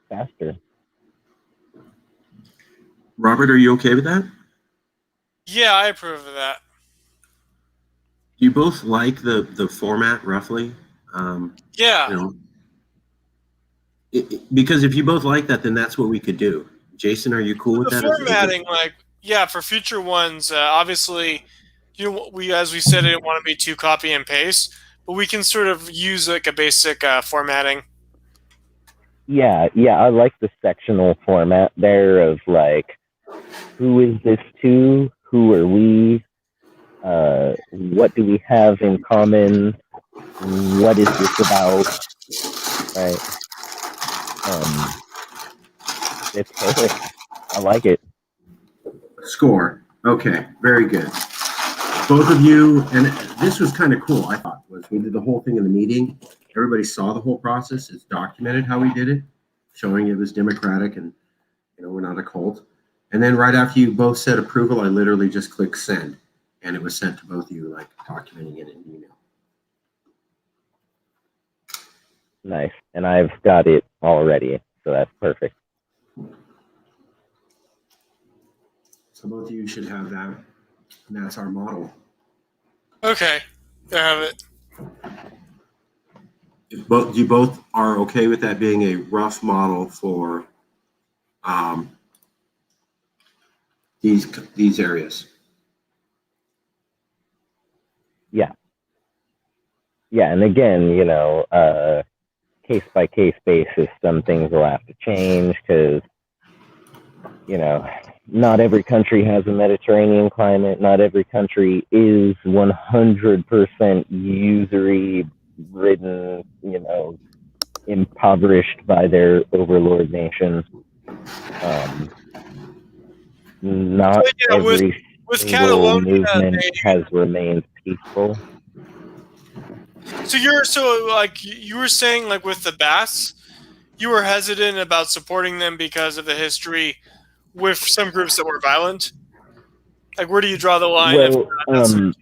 faster. Robert, are you okay with that? Yeah, I approve of that. Do you both like the format roughly? Yeah. You know, because if you both like that, then that's what we could do. Jason, are you cool with The that? formatting, like, yeah, for future ones, obviously, we, as we said, didn't want to be too copy and paste, but we can sort of use like a basic formatting. Yeah, I like the sectional format there of like, who is this to? Who are we? What do we have in common? What is this about? Right. It's perfect. I like it. Score. Okay, very good. Both of you, and this was kind of cool, I thought, was we did the whole thing in the meeting. Everybody saw the whole process. It's documented how we did it, showing it was democratic and, we're not a cult. And then right after you both said approval, I literally just clicked send, and it was sent to both of you, like documenting it in email. Nice. And I've got it already, so that's perfect. So both of you should have that, and that's our model. Okay, there have it. If you both are okay with that being a rough model for these areas. Yeah, and again, case by case basis, some things will have to change because, not every country has a Mediterranean climate. Not every country is 100% usury ridden, impoverished by their overlord nations. Not Yeah, every with single Catalonia, movement has remained peaceful. So you were saying, like, with the Basques, you were hesitant about supporting them because of the history with some groups that were violent. Like, where do you draw the line? Well,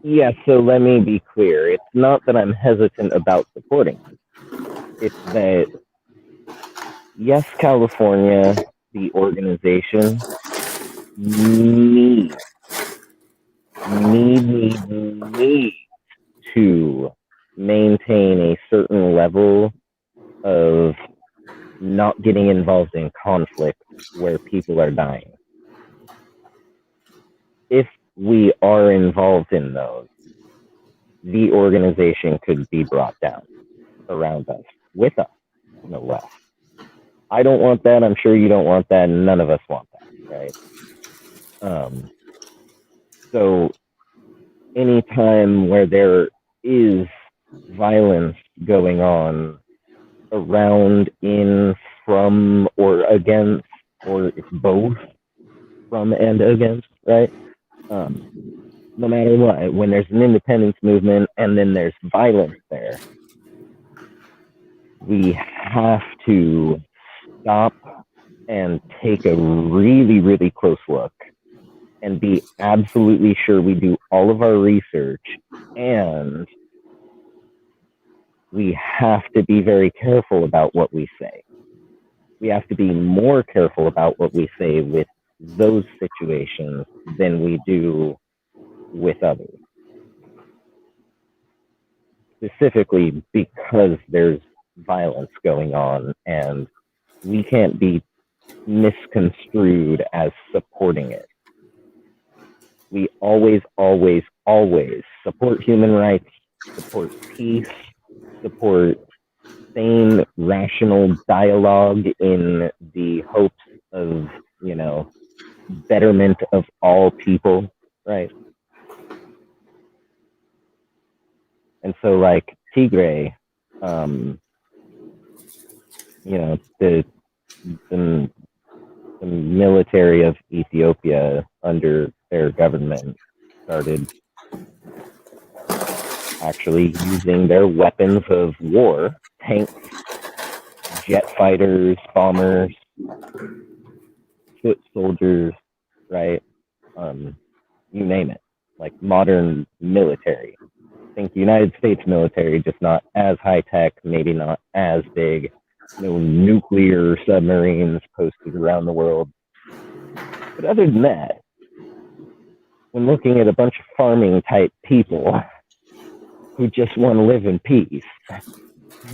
yeah, so let me be clear. It's not that I'm hesitant about supporting them. It's that, yes, California, the organization, needs to maintain a certain level of not getting involved in conflict where people are dying. If we are involved in those, the organization could be brought down around us, with us, no less. I don't want that. I'm sure you don't want that. None of us want that, right? So anytime where there is violence going on around, in, from, or against, or it's both from and against, right? No matter what, when there's an independence movement and then there's violence there, we have to stop and take a really, really close look and be absolutely sure we do all of our research, and we have to be very careful about what we say. We have to be more careful about what we say with those situations than we do with others. Specifically because there's violence going on and we can't be misconstrued as supporting it. We always, always, always support human rights, support peace, support sane, rational dialogue in the hopes of, betterment of all people, right? And so, like, Tigray, the military of Ethiopia under their government started actually using their weapons of war, tanks, jet fighters, bombers, foot soldiers, right? You name it, like modern military. Think United States military, just not as high tech, maybe not as big, no nuclear submarines posted around the world. But other than that, when looking at a bunch of farming type people who just want to live in peace,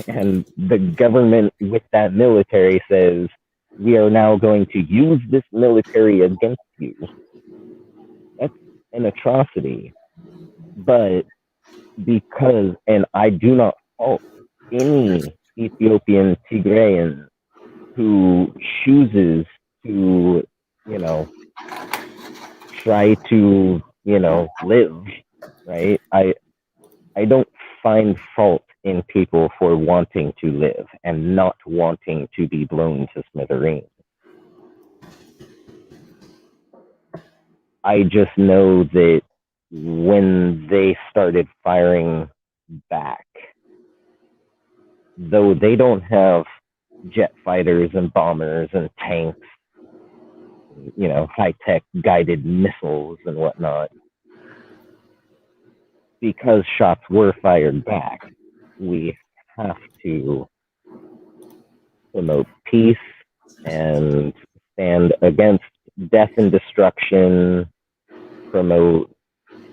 and the government with that military says, we are now going to use this military against you, that's an atrocity. But because, and I do not fault any Ethiopian Tigrayan who chooses to, try to, live, right? I don't find fault in people for wanting to live and not wanting to be blown to smithereens. I just know that when they started firing back, though they don't have jet fighters and bombers and tanks, high-tech guided missiles and whatnot, because shots were fired back, we have to promote peace and stand against death and destruction, promote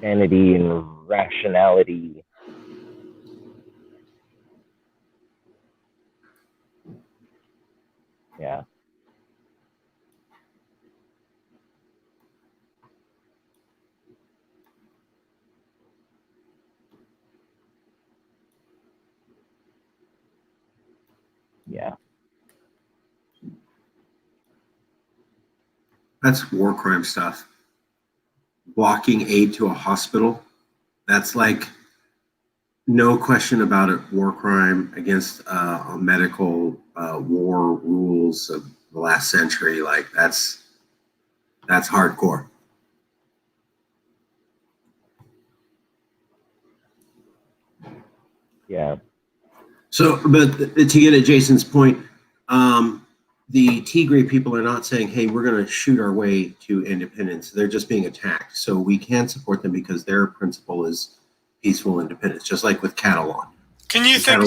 sanity and rationality. Yeah. Yeah. That's war crime stuff. Blocking aid to a hospital, that's like, no question about it, war crime against medical war rules of the last century. Like, that's hardcore. Yeah. So, but to get at Jason's point, the Tigray people are not saying, hey, we're going to shoot our way to independence. They're just being attacked. So we can support them because their principle is peaceful independence, just like with Catalan. Can you think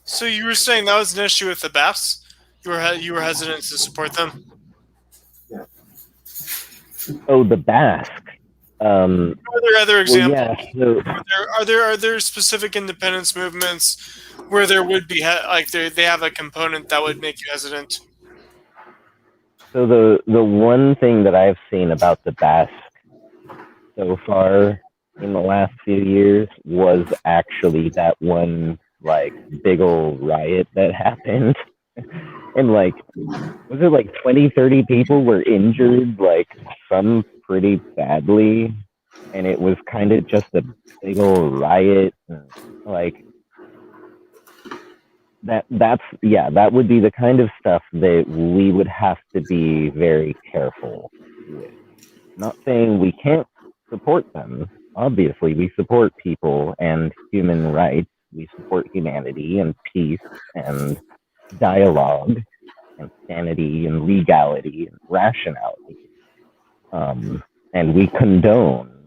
so you were saying that was an issue with the Basques? You were hesitant to support them? Yeah. Oh, the Basque. Are there other examples? Well, yeah, Are there specific independence movements where there would be they have a component that would make you hesitant? So the one thing that I've seen about the Basque so far in the last few years was actually that one big old riot that happened. And was it 20, 30 people were injured, some pretty badly, and it was kind of just a big old riot. That would be the kind of stuff that we would have to be very careful with. Not saying we can't support them. Obviously, we support people and human rights. We support humanity and peace and dialogue and sanity and legality and rationality. And we condone,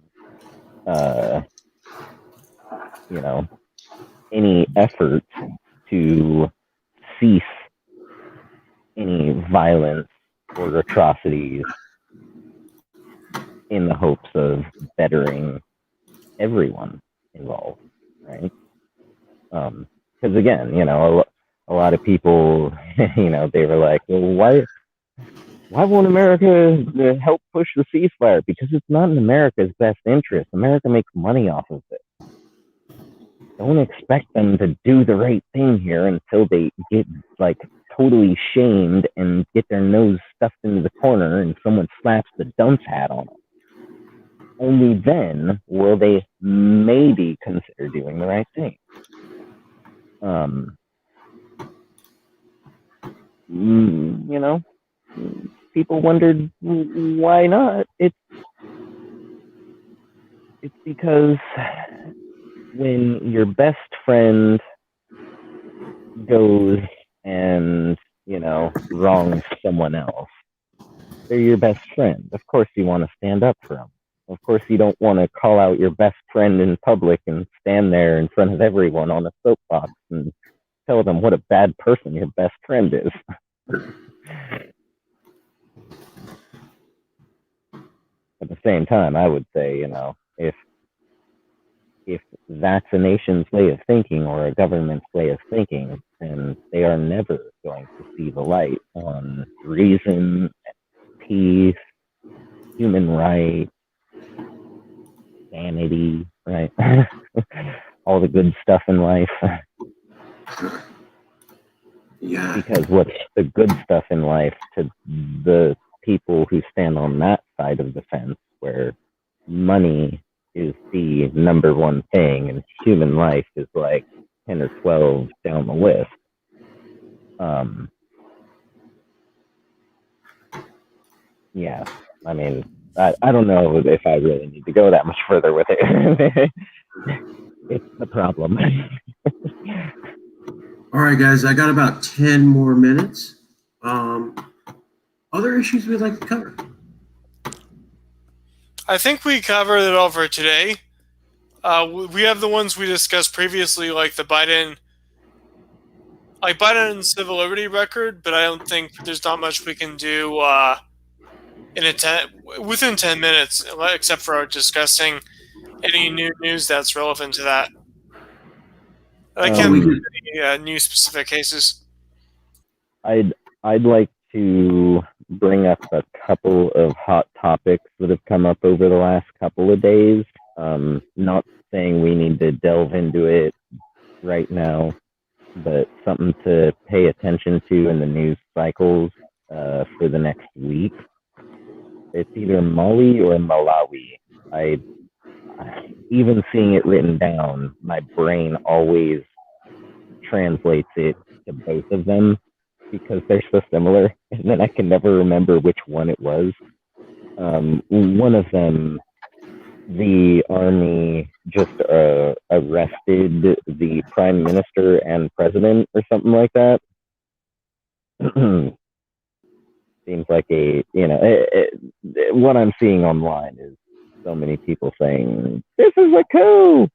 any effort to cease any violence or atrocities in the hopes of bettering everyone involved, right? Because again, a lot of people, they were like, well, why won't America help push the ceasefire? Because it's not in America's best interest. America makes money off of it. Don't expect them to do the right thing here until they get totally shamed and get their nose stuffed into the corner and someone slaps the dunce hat on them. Only then will they maybe consider doing the right thing. People wondered why not. It's because when your best friend goes and, wrongs someone else, they're your best friend. Of course you want to stand up for them. Of course you don't want to call out your best friend in public and stand there in front of everyone on a soapbox and tell them what a bad person your best friend is. At the same time, I would say, if that's a nation's way of thinking or a government's way of thinking, then they are never going to see the light on reason, peace, human rights, sanity, right? All the good stuff in life. Yeah. Because what's the good stuff in life to the people who stand on that side of the fence, where money is the number one thing and human life is like 10 or 12 down the list. Yeah, I mean, I don't know if I really need to go that much further with it. It's the problem. All right, guys, I got about 10 more minutes. Other issues we'd like to cover? I think we covered it all for today. We have the ones we discussed previously, like the Biden civil liberty record, but I don't think there's not much we can do within 10 minutes, except for discussing any new news that's relevant to that. I can't think of any new specific cases. I'd like to bring up a couple of hot topics that have come up over the last couple of days. Not saying we need to delve into it right now, but something to pay attention to in the news cycles for the next week. It's either Mali or Malawi. Even seeing it written down, my brain always translates it to both of them because they're so similar, and then I can never remember which one it was. One of them, the army just arrested the prime minister and president or something like that. Seems like what I'm seeing online is so many people saying, this is a coup!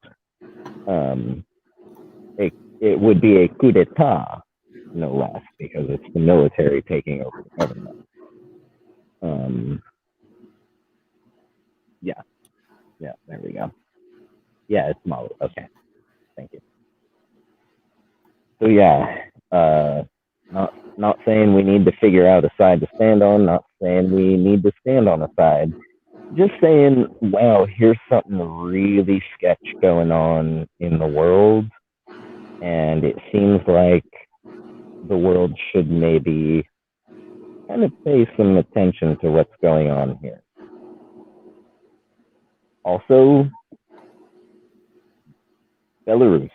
It would be a coup d'etat, no less, because it's the military taking over the government. Yeah, there we go. Yeah, it's Mali. Okay, thank you. So yeah, not saying we need to figure out a side to stand on, not saying we need to stand on a side. Just saying, wow, here's something really sketch going on in the world, and it seems like the world should maybe kind of pay some attention to what's going on here. Also, Belarus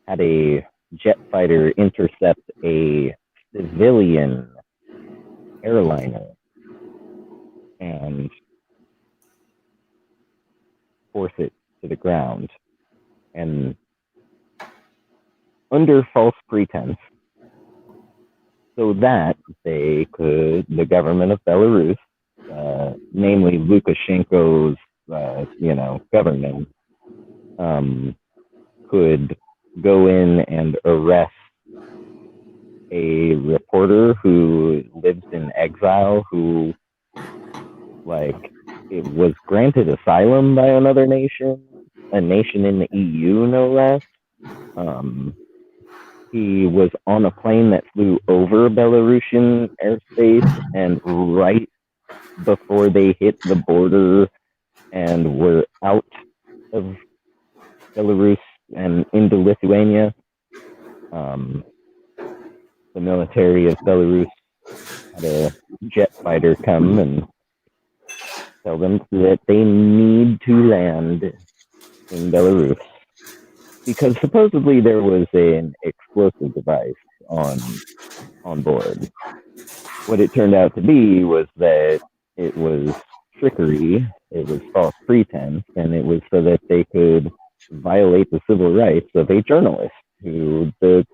had a jet fighter intercept a civilian airliner and force it to the ground, and under false pretense, so that the government of Belarus, namely Lukashenko's, government, could go in and arrest a reporter who lives in exile, who, it was granted asylum by another nation, a nation in the EU, no less. He was on a plane that flew over Belarusian airspace, and right before they hit the border and were out of Belarus and into Lithuania, the military of Belarus had a jet fighter come and tell them that they need to land in Belarus because supposedly there was an explosive device on board. What it turned out to be was that it was trickery. It was false pretense, and it was so that they could violate the civil rights of a journalist who the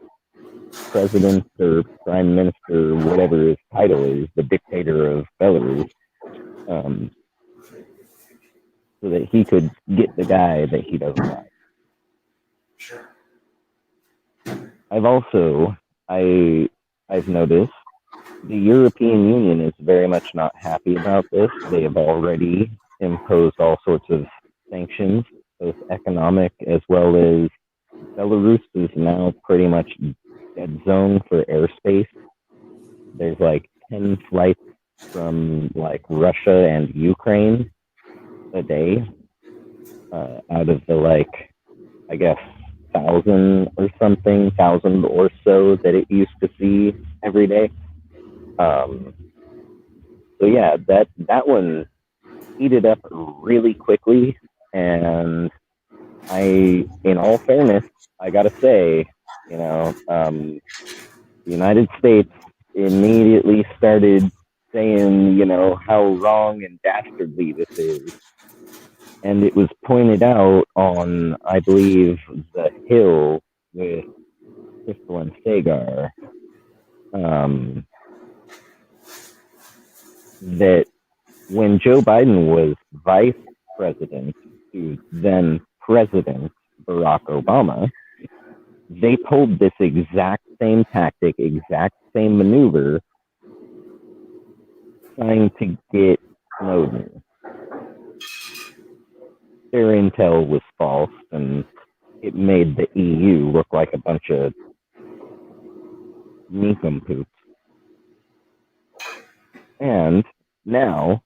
president or prime minister, whatever his title is, the dictator of Belarus, so that he could get the guy that he doesn't like. Sure. I've noticed the European Union is very much not happy about this. They have already imposed all sorts of sanctions, both economic as well as Belarus is now pretty much dead zone for airspace. There's like 10 flights from like Russia and Ukraine a day out of the like, I guess, 1,000 or so that it used to see every day. So yeah, that one heated up really quickly, and in all fairness, I gotta say, the United States immediately started saying, how wrong and dastardly this is. And it was pointed out on, I believe, The Hill with Crystal and Sagar, that when Joe Biden was vice president to then President Barack Obama, they pulled this exact same tactic, exact same maneuver, trying to get Snowden. Their intel was false, and it made the EU look like a bunch of nincompoops. And now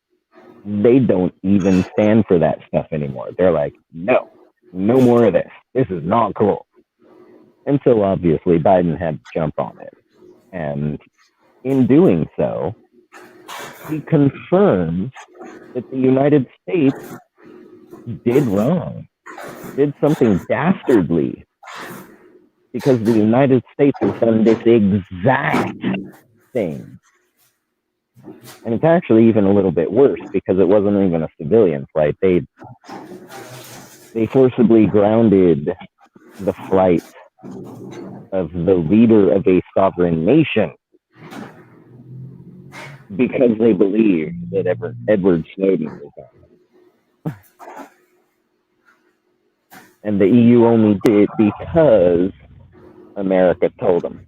they don't even stand for that stuff anymore. They're like, no more of this. This is not cool. And so obviously Biden had to jump on it. And in doing so, he confirms that the United States did wrong, did something dastardly, because the United States has done this exact thing. And it's actually even a little bit worse because it wasn't even a civilian flight. They forcibly grounded the flight of the leader of a sovereign nation because they believed that Edward Snowden was on it. And the EU only did it because America told them.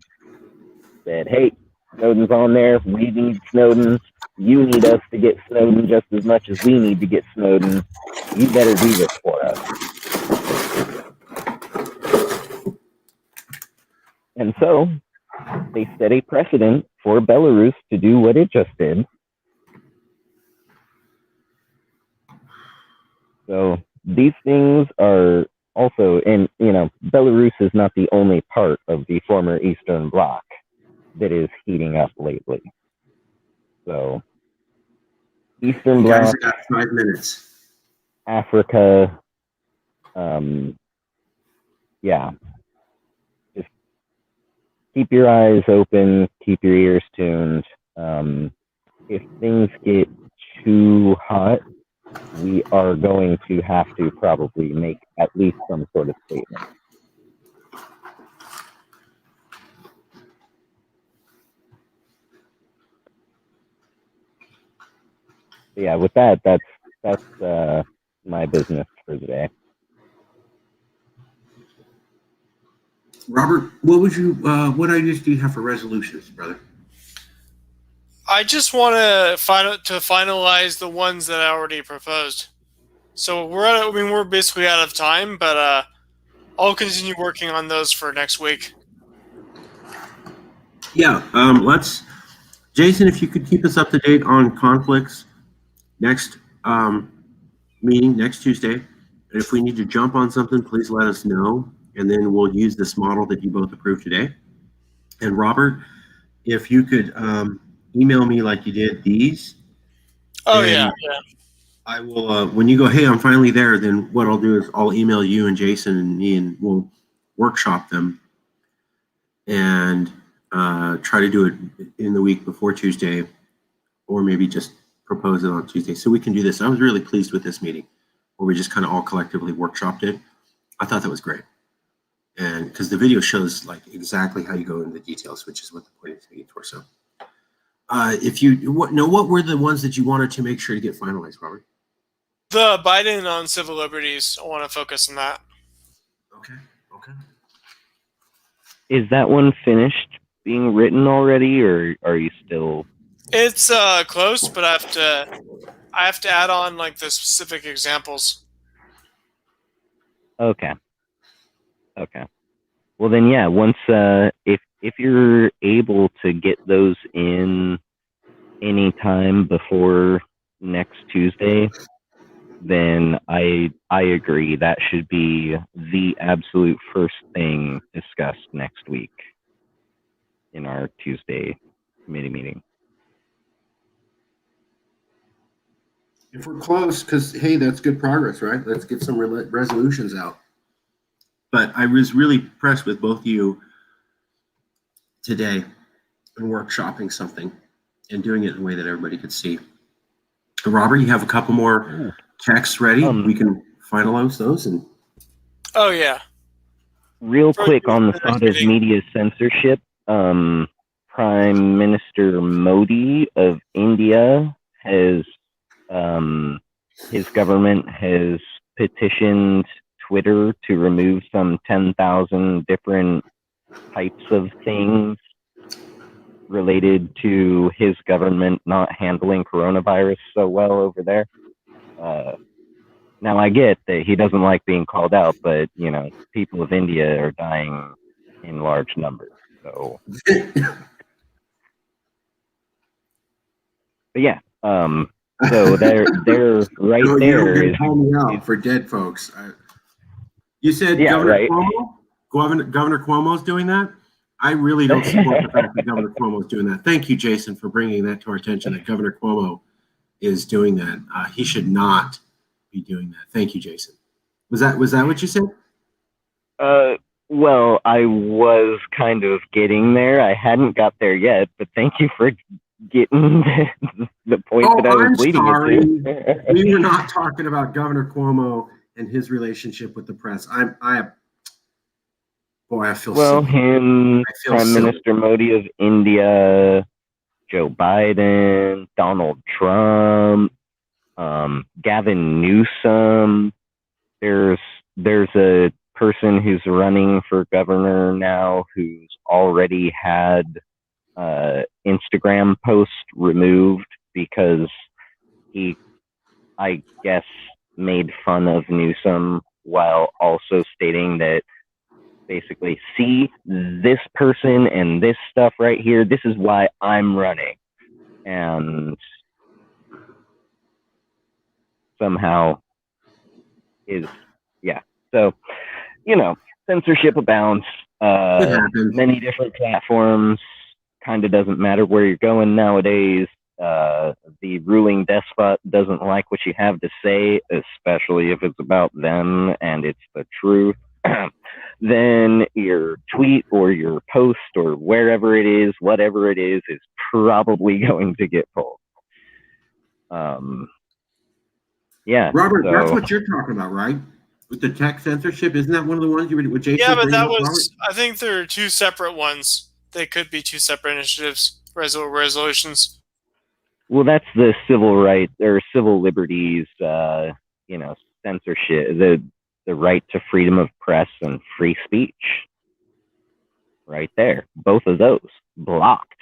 Said, hey, Snowden's on there. We need Snowden. You need us to get Snowden just as much as we need to get Snowden. You better do this for us. And so they set a precedent for Belarus to do what it just did. So these things are also, and Belarus is not the only part of the former Eastern Bloc that is heating up lately. So Eastern Bloc, guys got 5 minutes. Africa, just keep your eyes open, keep your ears tuned. If things get too hot, we are going to have to probably make at least some sort of statement. Yeah, with that, that's my business for today. Robert, what ideas do you have for resolutions, brother? I just want to finalize the ones that I already proposed. So we're basically out of time, but I'll continue working on those for next week. Yeah, Jason, if you could keep us up to date on conflicts next meeting next Tuesday. And if we need to jump on something, please let us know, and then we'll use this model that you both approved today. And Robert, if you could email me like you did these. Oh yeah. I will. When you go, hey, I'm finally there. Then what I'll do is I'll email you and Jason and me, and we'll workshop them and try to do it in the week before Tuesday, or maybe just propose it on Tuesday. So we can do this. I was really pleased with this meeting where we just kind of all collectively workshopped it. I thought that was great. And because the video shows like exactly how you go into the details, which is what the point of this meeting for. So what were the ones that you wanted to make sure to get finalized, Robert? The Biden on civil liberties, I want to focus on that. Okay. Is that one finished being written already, or are you still? It's close, but I have to add on like the specific examples. Okay. Well then, yeah. Once if you're able to get those in any time before next Tuesday, then I agree that should be the absolute first thing discussed next week in our Tuesday committee meeting. If we're close, because hey, that's good progress, right? Let's get some resolutions out. But I was really impressed with both of you today and workshopping something and doing it in a way that everybody could see. Robert, you have a couple more texts ready. We can finalize those. And oh yeah. Real quick on the thought of media censorship, Prime Minister Modi of India has his government has petitioned Twitter to remove some 10,000 different types of things related to his government not handling coronavirus so well over there. Now I get that he doesn't like being called out, but you know, people of India are dying in large numbers. So, but yeah, so they're right no, there. You call me out for dead folks. You said yeah, Governor right. Cuomo? Governor Cuomo's doing that? I really don't support the fact that Governor Cuomo's doing that. Thank you, Jason, for bringing that to our attention, that Governor Cuomo is doing that. He should not be doing that. Thank you, Jason. Was that what you said? Well, I was kind of getting there. I hadn't got there yet, but thank you for getting the point that I was leading you to. We were not talking about Governor Cuomo and his relationship with the press. I feel well, silly. Him, Prime Minister Modi of India, Joe Biden, Donald Trump, Gavin Newsom. There's a person who's running for governor now who's already had Instagram post removed because he, I guess, made fun of Newsom while also stating that basically, see this person and this stuff right here, this is why I'm running. And somehow so, you know, censorship abounds, many different platforms, kind of doesn't matter where you're going nowadays. The ruling despot doesn't like what you have to say, especially if it's about them and it's the truth. Then your tweet or your post or wherever it is, whatever it is probably going to get pulled. Yeah. Robert, so, that's what you're talking about, right? With the tech censorship, isn't that one of the ones you were with Jason? Yeah, but that was, Robert? I think there are two separate ones. They could be two separate initiatives, resolutions. Well, that's the civil rights or civil liberties, censorship, the right to freedom of press and free speech. Right there. Both of those blocked.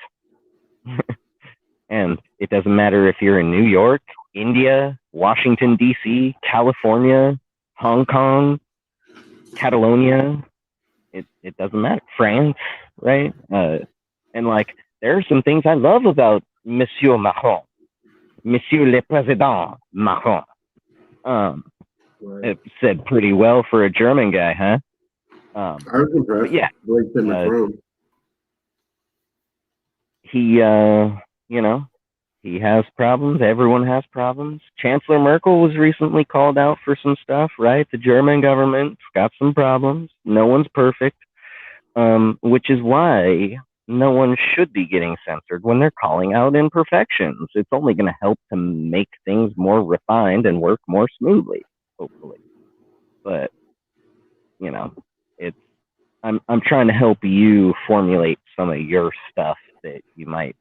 And it doesn't matter if you're in New York, India, Washington, D.C., California, Hong Kong, Catalonia. It doesn't matter. France, right? And like, there are some things I love about Monsieur Macron. Monsieur le Président Macron. It said pretty well for a German guy, huh? I was impressed. Yeah. He has problems. Everyone has problems. Chancellor Merkel was recently called out for some stuff, right? The German government's got some problems. No one's perfect, which is why no one should be getting censored when they're calling out imperfections. It's only going to help to make things more refined and work more smoothly, hopefully. But you know, it's I'm trying to help you formulate some of your stuff that you might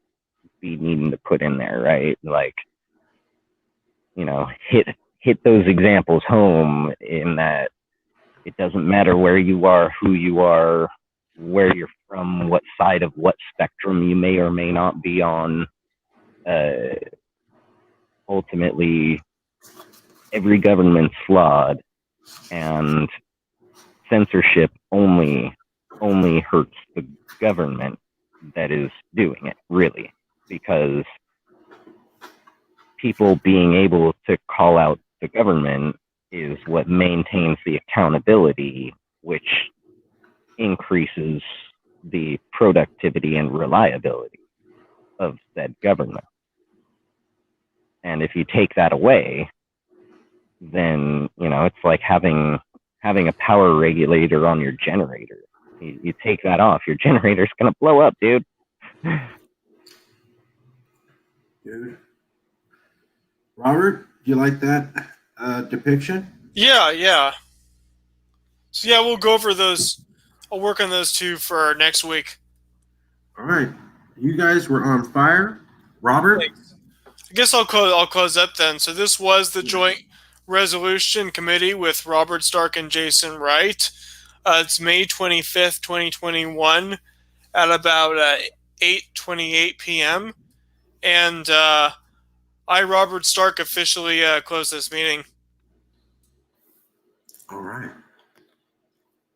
be needing to put in there, right? Like, hit those examples home in that it doesn't matter where you are, who you are, where you're from, what side of what spectrum you may or may not be on. Ultimately, every government's flawed, and censorship only hurts the government that is doing it, really, because people being able to call out the government is what maintains the accountability, which increases the productivity and reliability of that government. And if you take that away, then it's like having a power regulator on your generator. You take that off, your generator's gonna blow up, dude. Robert, do you like that depiction? Yeah. So yeah, we'll go over those. I'll work on those two for next week. All right. You guys were on fire. Robert? Thanks. I guess I'll close up then. So this was the Joint Resolution Committee with Robert Stark and Jason Wright. It's May 25th, 2021 at about 8:28 p.m. And I, Robert Stark, officially close this meeting. All right.